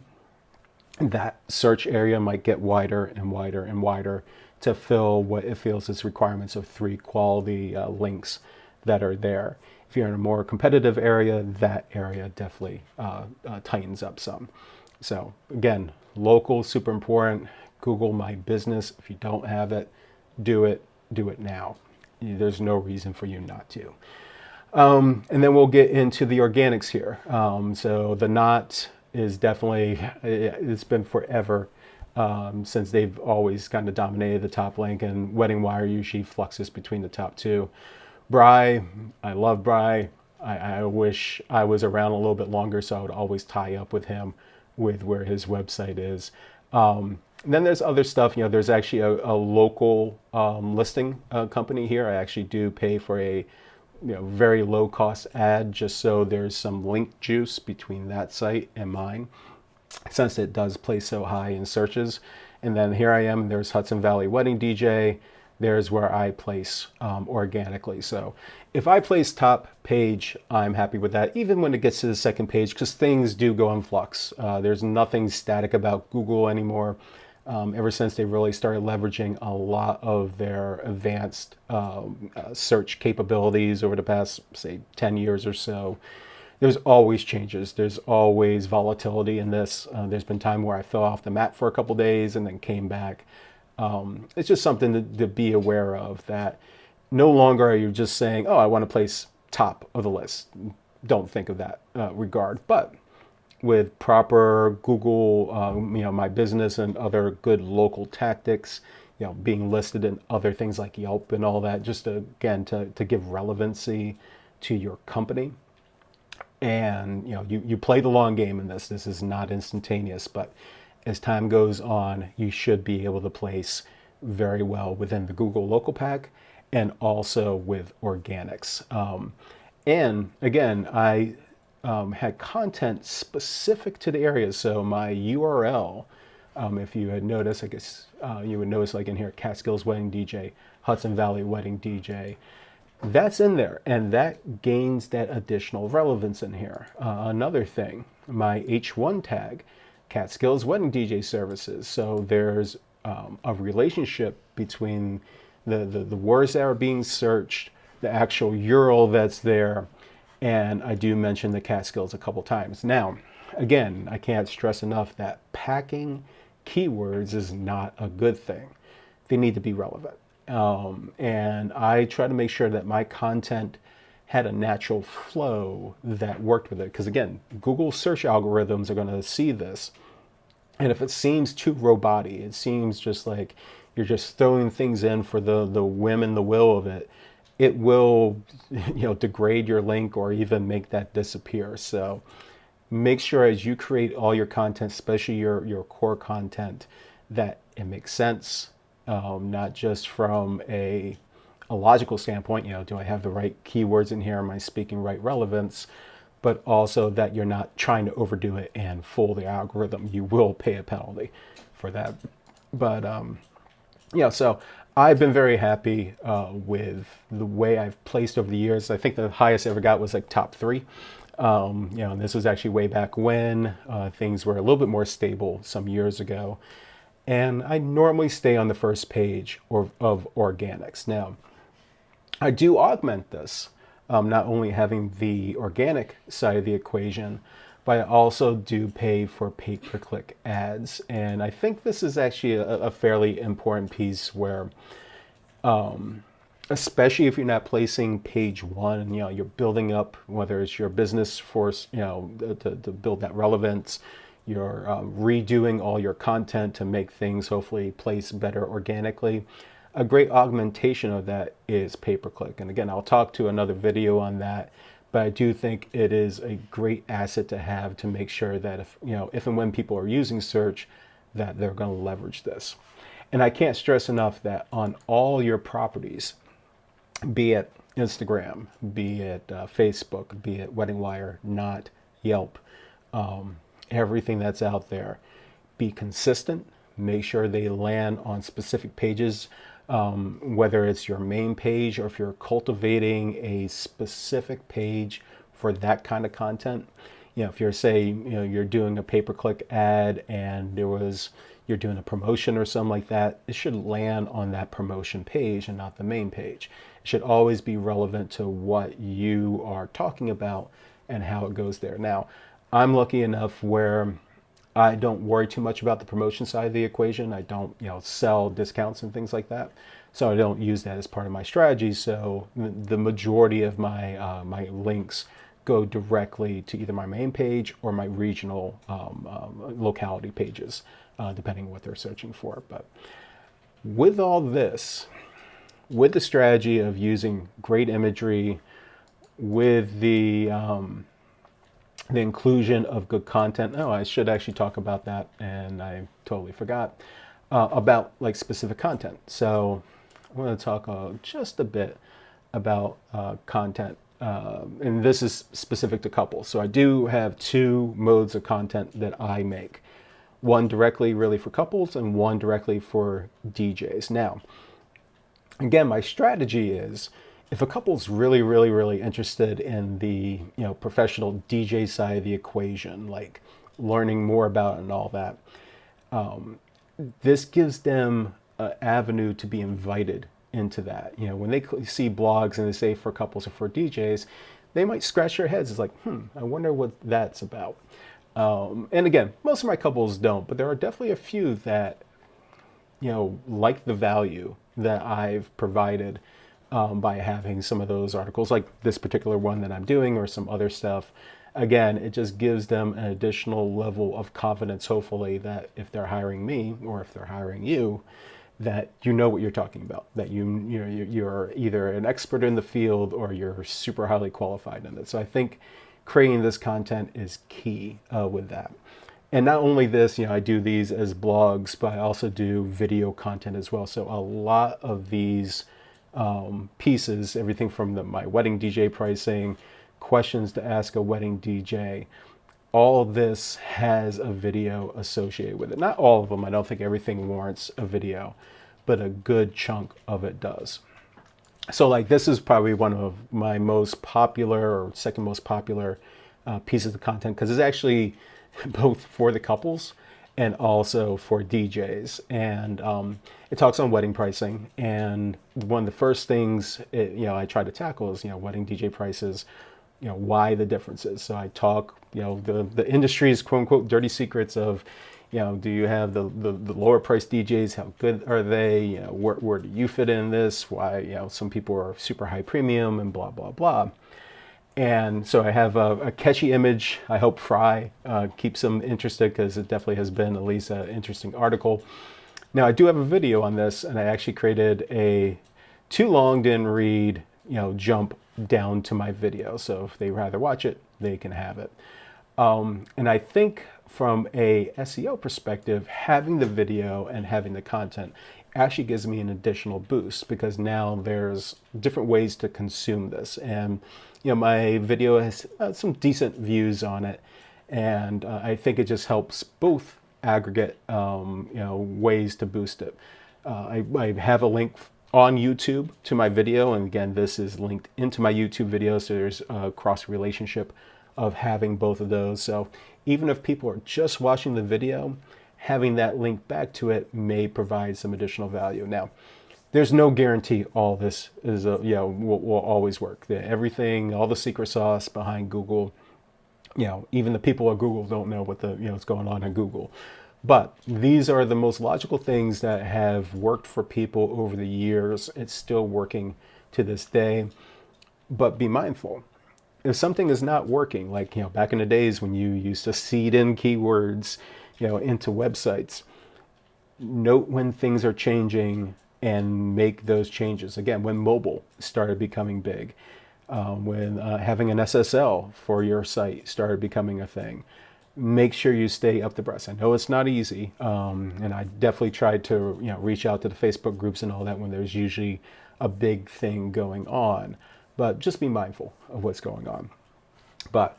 that search area might get wider and wider and wider to fill what it feels is requirements of 3 quality links that are there. If you're in a more competitive area, that area definitely tightens up some. So again, local, super important. Google My Business. If you don't have it, do it now. There's no reason for you not to. And then we'll get into the organics here. So the Knot is definitely, it's been forever since they've always kind of dominated the top link, and Wedding Wire usually fluxes between the top two. Bry, I love Bry. I wish I was around a little bit longer so I would always tie up with him with where his website is. And then there's other stuff. There's actually a local listing company here. I actually do pay for a very low cost ad just so there's some link juice between that site and mine, since it does place so high in searches. And then here I am, there's Hudson Valley Wedding DJ. There's where I place organically. So if I place top page, I'm happy with that, even when it gets to the second page, because things do go in flux. There's nothing static about Google anymore. Ever since they really started leveraging a lot of their advanced search capabilities over the past, say, 10 years or so, there's always changes. There's always volatility in this. There's been time where I fell off the map for a couple days and then came back. It's just something to be aware of, that no longer are you just saying, oh, I want to place top of the list. Don't think of that regard. But with proper Google, My Business and other good local tactics, being listed in other things like Yelp and all that, just to give relevancy to your company. And you play the long game in this. This is not instantaneous, but as time goes on, you should be able to place very well within the Google local pack and also with organics. And again, I had content specific to the area. So my URL, if you had noticed, I guess you would notice like in here, Catskills Wedding DJ, Hudson Valley Wedding DJ. That's in there, and that gains that additional relevance in here. Another thing, my H1 tag, Catskills Wedding DJ Services. So there's a relationship between the words that are being searched, the actual URL that's there, and I do mention the Catskills a couple times. Now, again, I can't stress enough that packing keywords is not a good thing. They need to be relevant. And I try to make sure that my content had a natural flow that worked with it. Because again, Google search algorithms are going to see this. And if it seems too robotic, it seems just like you're just throwing things in for the whim and the will of it, it will, degrade your link or even make that disappear. So make sure as you create all your content, especially your core content, that it makes sense, not just from a logical standpoint, do I have the right keywords in here? Am I speaking right relevance? But also that you're not trying to overdo it and fool the algorithm. You will pay a penalty for that. But so I've been very happy with the way I've placed over the years. I think the highest I ever got was like top 3. And this was actually way back when things were a little bit more stable some years ago. And I normally stay on the first page of organics. Now, I do augment this, not only having the organic side of the equation, but I also do pay for pay-per-click ads. And I think this is actually a fairly important piece where, especially if you're not placing page 1, you're building up, whether it's your business force, to build that relevance, you're redoing all your content to make things hopefully place better organically. A great augmentation of that is pay-per-click. And again, I'll talk to another video on that, but I do think it is a great asset to have to make sure that if and when people are using search, that they're going to leverage this. And I can't stress enough that on all your properties, be it Instagram, be it Facebook, be it Wedding Wire, not Yelp, everything that's out there, be consistent, make sure they land on specific pages, whether it's your main page or if you're cultivating a specific page for that kind of content. If you're you're doing a pay-per-click ad and you're doing a promotion or something like that, it should land on that promotion page and not the main page. It should always be relevant to what you are talking about and how it goes there. Now, I'm lucky enough where I don't worry too much about the promotion side of the equation. I don't, sell discounts and things like that. So I don't use that as part of my strategy. So the majority of my my links go directly to either my main page or my regional locality pages, depending on what they're searching for. But with all this, with the strategy of using great imagery, with the inclusion of good content. Oh, I should actually talk about that, and I totally forgot about like specific content. So I'm going to talk just a bit about content, and this is specific to couples. So I do have 2 modes of content that I make. One directly really for couples and one directly for DJs. Now, again, my strategy is, if a couple's really, really, really interested in the professional DJ side of the equation, like learning more about it and all that, this gives them an avenue to be invited into that. When they see blogs and they say for couples or for DJs, they might scratch their heads. It's like, I wonder what that's about. And again, most of my couples don't, but there are definitely a few that like the value that I've provided by having some of those articles, like this particular one that I'm doing or some other stuff. Again, it just gives them an additional level of confidence, hopefully, that if they're hiring me or if they're hiring you, that you know what you're talking about, that you're either an expert in the field or you're super highly qualified in it. So I think creating this content is key with that. And not only this, I do these as blogs, but I also do video content as well. So a lot of these pieces, everything from my wedding DJ pricing, questions to ask a wedding DJ, all of this has a video associated with it. Not all of them. I don't think everything warrants a video, but a good chunk of it does. So like this is probably one of my most popular or second most popular pieces of content, because it's actually both for the couples and also for DJs. And it talks on wedding pricing. And one of the first things I try to tackle is wedding DJ prices, why the differences. So I talk the industry's quote unquote dirty secrets of do you have the lower price DJs? How good are they? Where do you fit in this? Why some people are super high premium and blah blah blah. And so I have a catchy image. I hope Fry keeps them interested, because it definitely has been at least an interesting article. Now I do have a video on this, and I actually created a too long didn't read jump down to my video. So if they rather watch it, they can have it. And I think from a SEO perspective, having the video and having the content actually gives me an additional boost, because now there's different ways to consume this. And my video has some decent views on it, and I think it just helps both aggregate ways to boost it. I have a link on YouTube to my video, and again, this is linked into my YouTube video, so there's a cross relationship of having both of those. So even if people are just watching the video, having that link back to it may provide some additional value. Now, there's no guarantee all this is will always work. Everything, all the secret sauce behind Google, even the people at Google don't know what what's going on at Google. But these are the most logical things that have worked for people over the years. It's still working to this day. But be mindful. If something is not working, like back in the days when you used to seed in keywords into websites, note when things are changing and make those changes. Again, when mobile started becoming big, when having an SSL for your site started becoming a thing, make sure you stay up abreast. I know it's not easy, and I definitely tried to reach out to the Facebook groups and all that when there's usually a big thing going on. But just be mindful of what's going on. But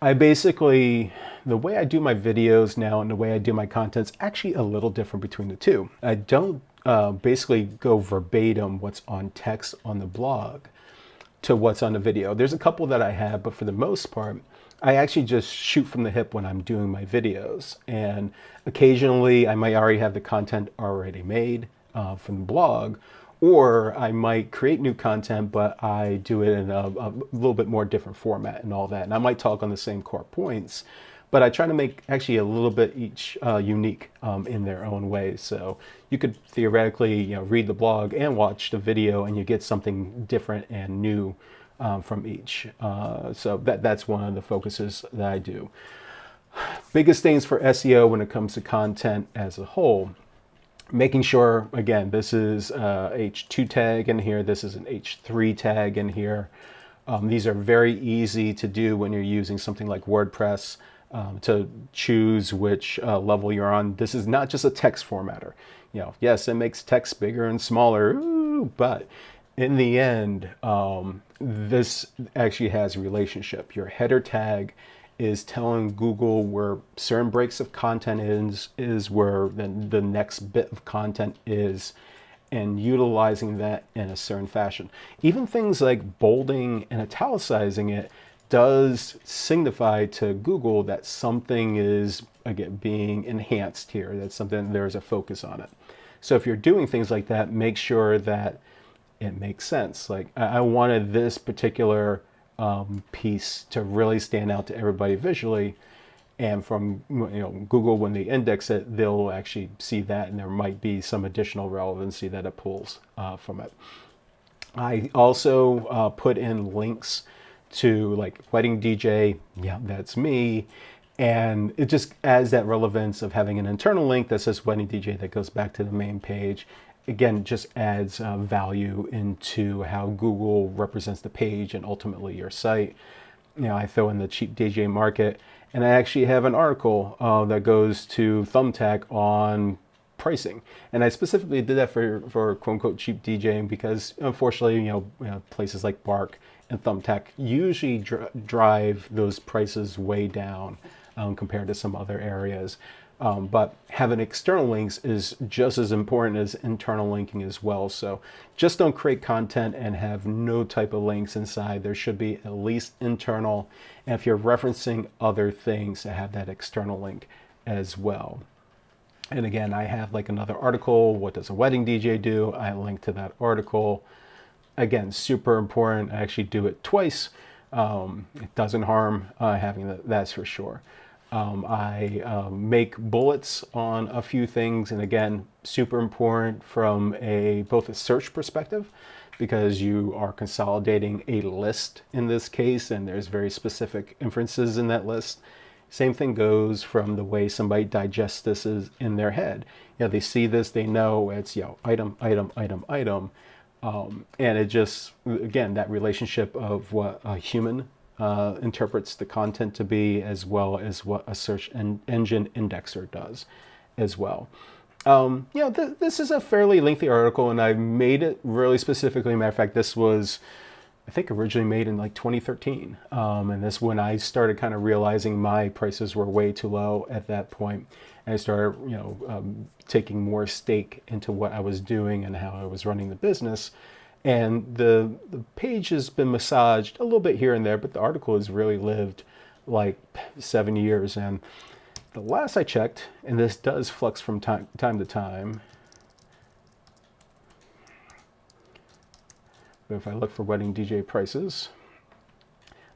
I basically, the way I do my videos now and the way I do my content's actually a little different between the two. I don't basically go verbatim what's on text on the blog to what's on the video. There's a couple that I have, but for the most part, I actually just shoot from the hip when I'm doing my videos. And occasionally I might already have the content already made from the blog, or I might create new content, but I do it in a little bit more different format and all that. And I might talk on the same core points, but I try to make actually a little bit each unique in their own way. So you could theoretically read the blog and watch the video, and you get something different and new from each. So that's one of the focuses that I do. Biggest things for SEO when it comes to content as a whole: making sure, again, this is H2 tag in here, this is an H3 tag in here. These are very easy to do when you're using something like WordPress, to choose which level you're on. This is not just a text formatter. Yes, it makes text bigger and smaller, but in the end, this actually has a relationship. Your header tag is telling Google where certain breaks of content is where the next bit of content is, and utilizing that in a certain fashion. Even things like bolding and italicizing it does signify to Google that something is, again, being enhanced here, that something, there's a focus on it. So if you're doing things like that, make sure that it makes sense. Like I wanted this particular piece to really stand out to everybody visually, and from Google, when they index it, they'll actually see that, and there might be some additional relevancy that it pulls from it. I also put in links to like wedding DJ, yeah, that's me, and it just adds that relevance of having an internal link that says wedding DJ that goes back to the main page. Again, just adds value into how Google represents the page and ultimately your site. I throw in the cheap DJ market, and I actually have an article that goes to Thumbtack on pricing. And I specifically did that for quote unquote cheap DJing because unfortunately, places like Bark and Thumbtack usually drive those prices way down compared to some other areas. But having external links is just as important as internal linking as well. So just don't create content and have no type of links inside. There should be at least internal. And if you're referencing other things, to have that external link as well. And again, I have like another article, what does a wedding DJ do? I link to that article. Again, super important. I actually do it twice. It doesn't harm having that, that's for sure. I make bullets on a few things, and again, super important from both a search perspective, because you are consolidating a list in this case, and there's very specific inferences in that list. Same thing goes from the way somebody digests this is in their head. They see this, they know it's item, item, item, item, and it just, again, that relationship of what a human interprets the content to be, as well as what a search engine indexer does as well. This is a fairly lengthy article, and I made it really specifically. Matter of fact, this was, I think, originally made in like 2013. And this when I started kind of realizing my prices were way too low at that point. And I started, taking more stake into what I was doing and how I was running the business. And the page has been massaged a little bit here and there, but the article has really lived like 7 years. And the last I checked, and this does flux from time to time, but if I look for wedding DJ prices,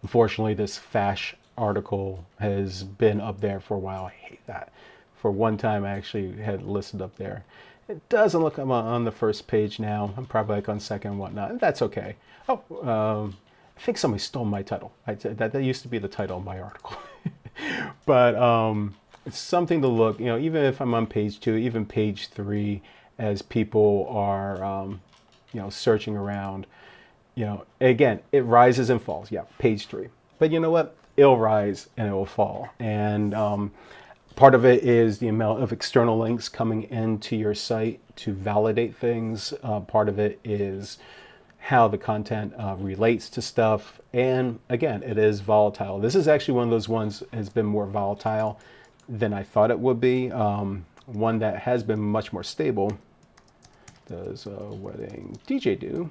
unfortunately this Fash article has been up there for a while. I hate that. For one time I actually had listed up there. It doesn't look like I'm on the first page now. I'm probably like on second and whatnot. That's okay. I think somebody stole my title. That used to be the title of my article. But it's something to look, even if I'm on page 2, even page 3, as people are, searching around, again, it rises and falls. Yeah, page 3. But you know what? It'll rise and it will fall. And part of it is the amount of external links coming into your site to validate things. Part of it is how the content relates to stuff. And again, it is volatile. This is actually one of those ones that has been more volatile than I thought it would be. One that has been much more stable. Does a wedding DJ do?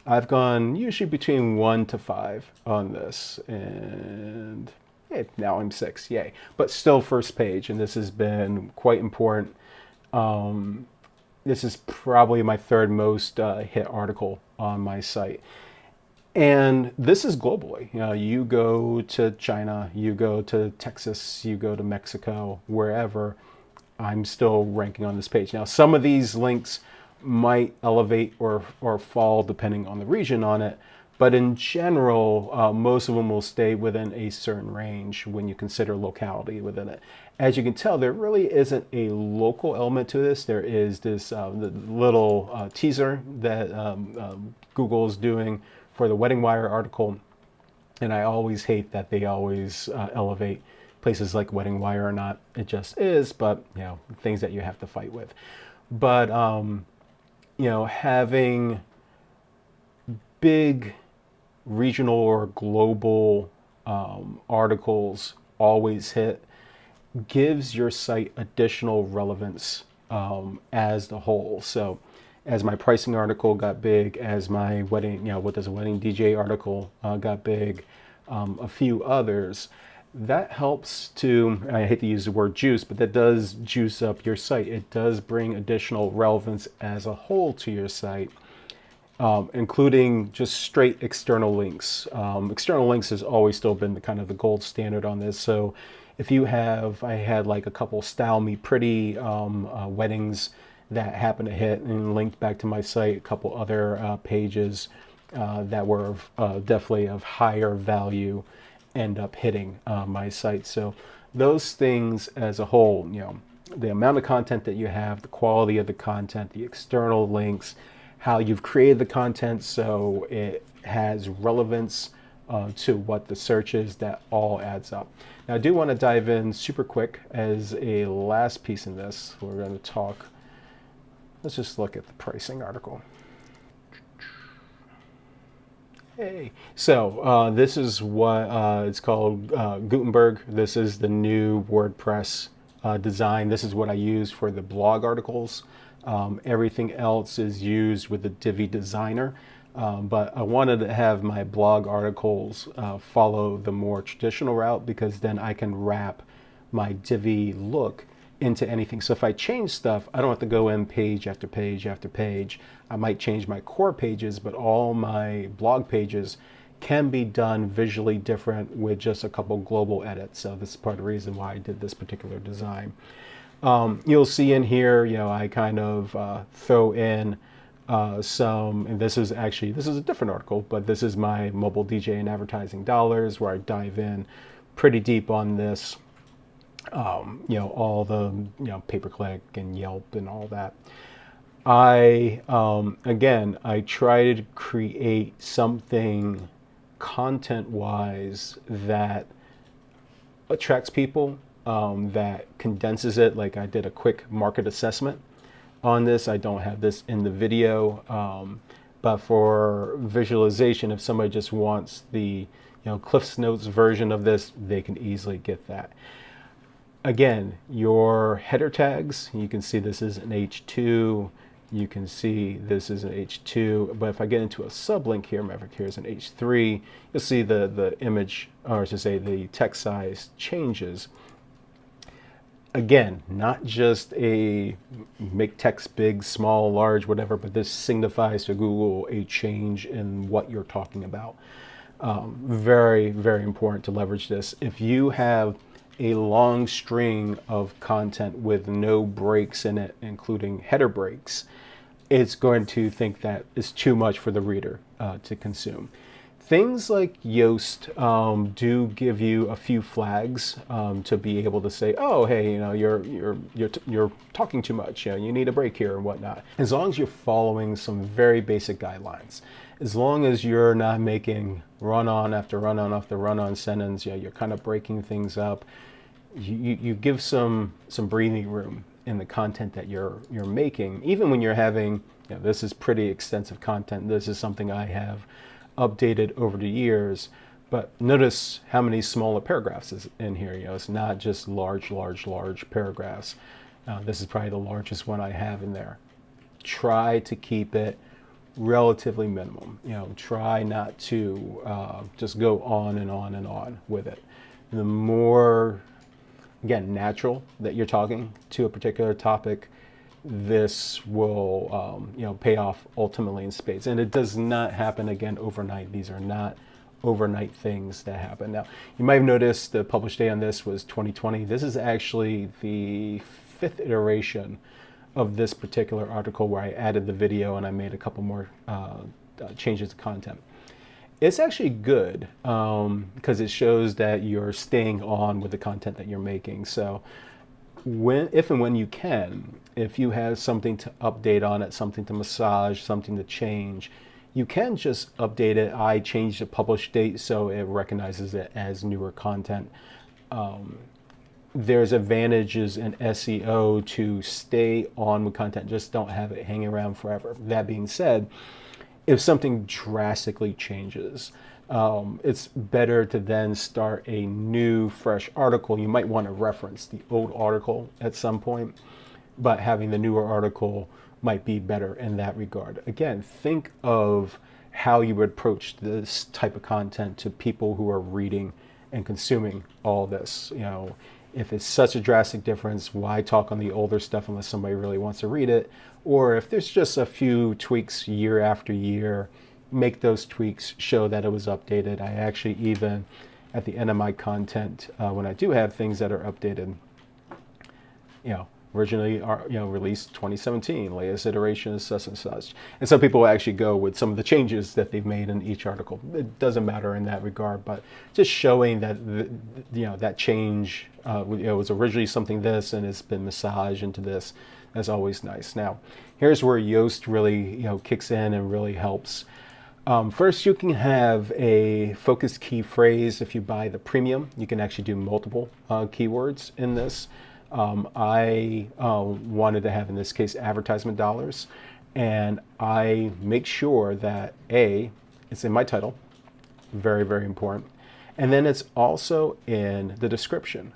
I've gone usually between 1 to 5 on this, and now I'm 6, yay. But still first page, and this has been quite important. This is probably my third most hit article on my site. And this is globally. You go to China, you go to Texas, you go to Mexico, wherever, I'm still ranking on this page. Now, some of these links might elevate or fall depending on the region on it, but in general, most of them will stay within a certain range when you consider locality within it. As you can tell, there really isn't a local element to this. There is this little teaser that Google is doing for the Wedding Wire article, and I always hate that they always elevate places like Wedding Wire or not. It just is, but things that you have to fight with. But having big regional or global articles always hit gives your site additional relevance as the whole. So as my pricing article got big, as my wedding, what does a wedding DJ article got big, a few others, that helps to, I hate to use the word juice, but that does juice up your site. It does bring additional relevance as a whole to your site, including just straight external links. External links has always still been the gold standard on this. So if you have, I had like a couple Style Me Pretty weddings that happened to hit and linked back to my site, a couple other pages that were definitely of higher value end up hitting my site. So those things as a whole, the amount of content that you have, the quality of the content, the external links, how you've created the content so it has relevance to what the search is. That all adds up. Now I do want to dive in super quick as a last piece in this. We're going to talk, let's just look at the pricing article. Hey, so this is what it's called, Gutenberg. This is the new WordPress design. This is what I use for the blog articles. Everything else is used with the Divi designer, but I wanted to have my blog articles follow the more traditional route, because then I can wrap my Divi look into anything. So if I change stuff, I don't have to go in page after page after page. I might change my core pages, but all my blog pages can be done visually different with just a couple global edits. So this is part of the reason why I did this particular design. You'll see in here, I kind of throw in some, and this is a different article, but this is my mobile DJ and advertising dollars, where I dive in pretty deep on this. All the, pay-per-click and Yelp and all that. I try to create something content-wise that attracts people, that condenses it. Like I did a quick market assessment on this. I don't have this in the video, but for visualization, if somebody just wants the, Cliff's Notes version of this, they can easily get that. Again, your header tags, you can see this is an H2, you can see this is an H2, but if I get into a sublink here, here's an H3, you'll see the image, or to say the text size changes. Again, not just a make text big, small, large, whatever, but this signifies to Google a change in what you're talking about. Very, very important to leverage this. If you have a long string of content with no breaks in it, including header breaks, it's going to think that it's too much for the reader to consume. Things like Yoast do give you a few flags to be able to say, oh, hey, you're talking too much. You need a break here and whatnot. As long as you're following some very basic guidelines, as long as you're not making run-on after run-on after run-on sentence, you're kind of breaking things up. You give some breathing room in the content that you're making, even when you're having, this is pretty extensive content. This is something I have updated over the years, but notice how many smaller paragraphs is in here. It's not just large paragraphs. This is probably the largest one I have in there. Try to keep it relatively minimum. Try not to just go on and on and on with it. The more, again, natural that you're talking to a particular topic, this will pay off ultimately in spades. And it does not happen, again, overnight. These are not overnight things that happen. Now, you might have noticed the published date on this was 2020. This is actually the 5th iteration of this particular article, where I added the video and I made a couple more changes to content. It's actually good because it shows that you're staying on with the content that you're making. So if and when you can, if you have something to update on it, something to massage, something to change, you can just update it. I changed the published date so it recognizes it as newer content. There's advantages in SEO to stay on with content, just don't have it hanging around forever. That being said, if something drastically changes, it's better to then start a new, fresh article. You might want to reference the old article at some point, but having the newer article might be better in that regard. Again, think of how you would approach this type of content to people who are reading and consuming all this. If it's such a drastic difference, why talk on the older stuff unless somebody really wants to read it? Or if there's just a few tweaks year after year, make those tweaks show that it was updated. I actually even, at the end of my content, when I do have things that are updated, originally released 2017, latest iteration is such and such. And some people will actually go with some of the changes that they've made in each article. It doesn't matter in that regard, but just showing that that change was originally something this and it's been massaged into this. That's always nice. Now, Here's where Yoast really, kicks in and really helps. First, you can have a focused key phrase. If you buy the premium, you can actually do multiple keywords in this. I wanted to have, in this case, advertisement dollars. And I make sure that it's in my title, very, very important. And then it's also in the description.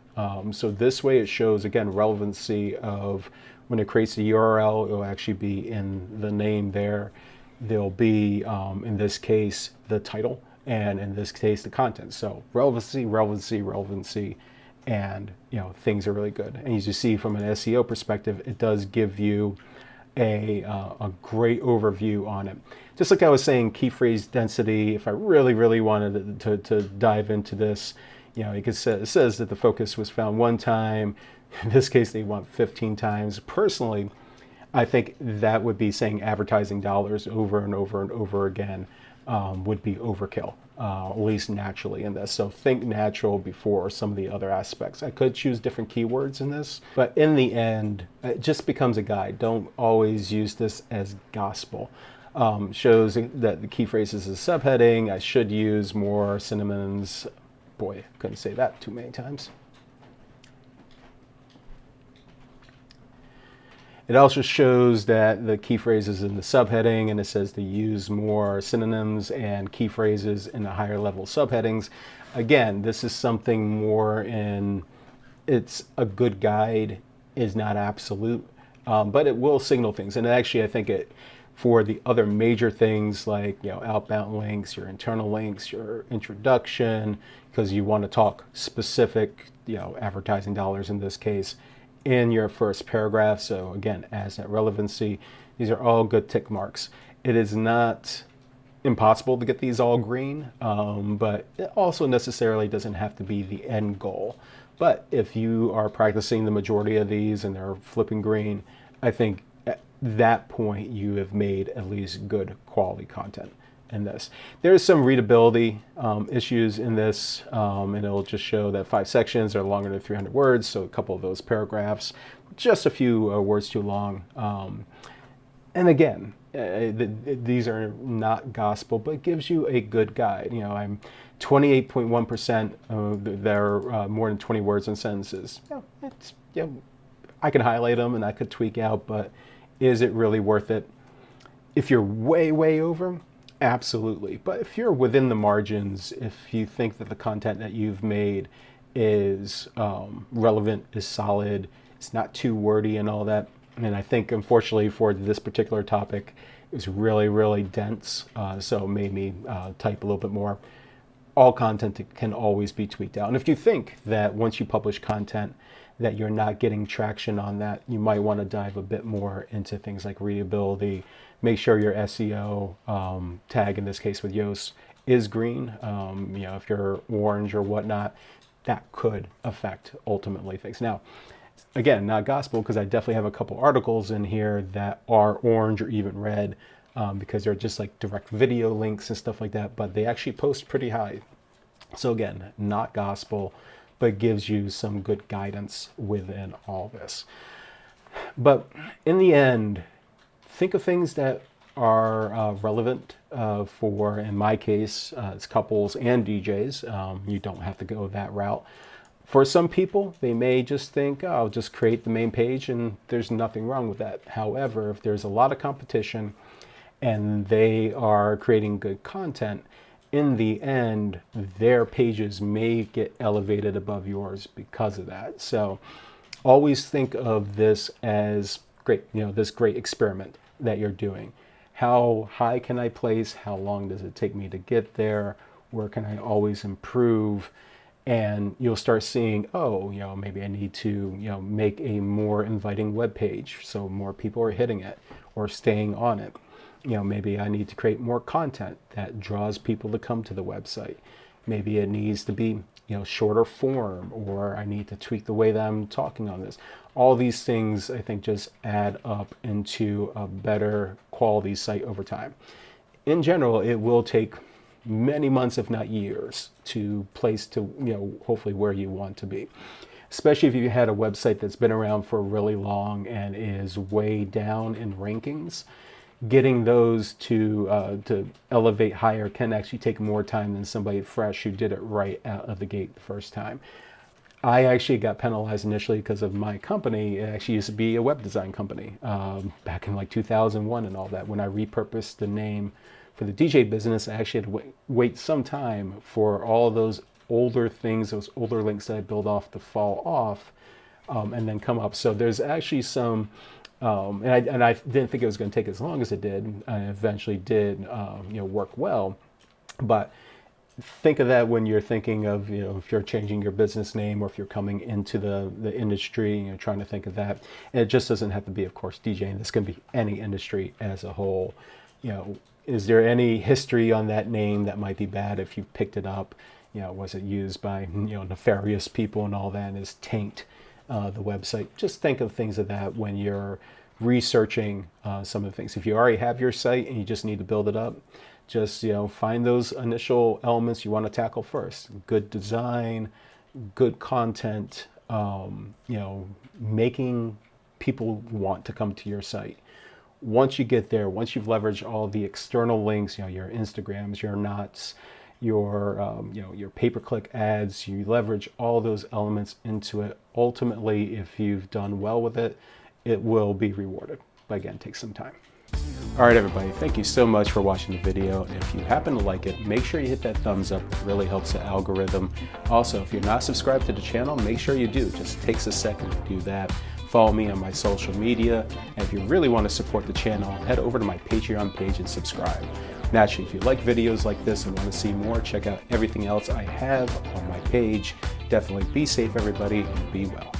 So this way it shows, again, relevancy of when it creates a URL, it will actually be in the name there. There'll be, in this case, the title, and in this case, the content. So relevancy, relevancy, relevancy, and things are really good. And as you see from an SEO perspective, it does give you a great overview on it. Just like I was saying, key phrase density, if I really, really wanted to dive into this, you could say, it says that the focus was found 1 time. In this case, they want 15 times. Personally, I think that would be saying advertising dollars over and over and over again would be overkill, at least naturally in this. So think natural before some of the other aspects. I could choose different keywords in this, but in the end, it just becomes a guide. Don't always use this as gospel. Shows that the key phrase is a subheading. I should use more synonyms. Boy, couldn't say that too many times. It also shows that the key phrase is in the subheading, and it says to use more synonyms and key phrases in the higher level subheadings. Again, this is something more it's a good guide, is not absolute, but it will signal things. And actually, I think for the other major things like outbound links, your internal links, your introduction, because you want to talk specific, advertising dollars in this case, in your first paragraph. So again, as that relevancy, these are all good tick marks. It is not impossible to get these all green, but it also necessarily doesn't have to be the end goal. But if you are practicing the majority of these and they're flipping green, I think at that point you have made at least good quality content in this. There's some readability issues in this, and it'll just show that 5 sections are longer than 300 words, so a couple of those paragraphs, just a few words too long. And again, these are not gospel, but it gives you a good guide. I'm 28.1%, they're more than 20 words and sentences. I can highlight them and I could tweak out, but is it really worth it? If you're way, way over, absolutely. But if you're within the margins, if you think that the content that you've made is relevant, is solid, it's not too wordy and all that, and I think unfortunately for this particular topic, it was really, really dense, so it made me type a little bit more. All content can always be tweaked out. And if you think that once you publish content that you're not getting traction on that, you might want to dive a bit more into things like readability. Make sure your SEO tag, in this case with Yoast, is green. If you're orange or whatnot, that could affect ultimately things. Now, again, not gospel, because I definitely have a couple articles in here that are orange or even red, because they're just like direct video links and stuff like that, but they actually post pretty high. So again, not gospel, but gives you some good guidance within all this. But in the end, think of things that are relevant for, in my case, it's couples and DJs. You don't have to go that route. For some people, they may just think, oh, I'll just create the main page, and there's nothing wrong with that. However, if there's a lot of competition and they are creating good content, in the end, their pages may get elevated above yours because of that. So always think of this as great, this great experiment that you're doing. How high can I place? How long does it take me to get there? Where can I always improve? And you'll start seeing, oh, maybe I need to, make a more inviting web page so more people are hitting it or staying on it. Maybe I need to create more content that draws people to come to the website. Maybe it needs to be, shorter form, or I need to tweak the way that I'm talking on this. All these things, I think, just add up into a better quality site over time. In general, it will take many months, if not years, to place to, hopefully where you want to be. especially if you had a website that's been around for really long and is way down in rankings. Getting those to elevate higher can actually take more time than somebody fresh who did it right out of the gate the first time. I actually got penalized initially because of my company. It actually used to be a web design company back in like 2001 and all that. When I repurposed the name for the DJ business, I actually had to wait some time for all those older things, those older links that I built off to fall off and then come up. So there's actually some, and I didn't think it was going to take as long as it did. And it eventually did work well. But think of that when you're thinking of, if you're changing your business name or if you're coming into the industry and you're trying to think of that. And it just doesn't have to be, of course, DJing. This can be any industry as a whole. Is there any history on that name that might be bad if you picked it up? Was it used by nefarious people and all that, and is taint the website? Just think of things of that when you're researching some of the things. If you already have your site and you just need to build it up, just find those initial elements you want to tackle first. Good design, good content, making people want to come to your site. Once you get there, once you've leveraged all the external links, your Instagrams, your knots, your pay-per-click ads, you leverage all those elements into it. Ultimately, if you've done well with it, it will be rewarded. But again, it takes some time. All right, everybody, thank you so much for watching the video. And if you happen to like it, make sure you hit that thumbs up. It really helps the algorithm. Also, if you're not subscribed to the channel, make sure you do. It just takes a second to do that. Follow me on my social media. And if you really want to support the channel, head over to my Patreon page and subscribe. Naturally, if you like videos like this and want to see more, check out everything else I have on my page. Definitely be safe, everybody, and be well.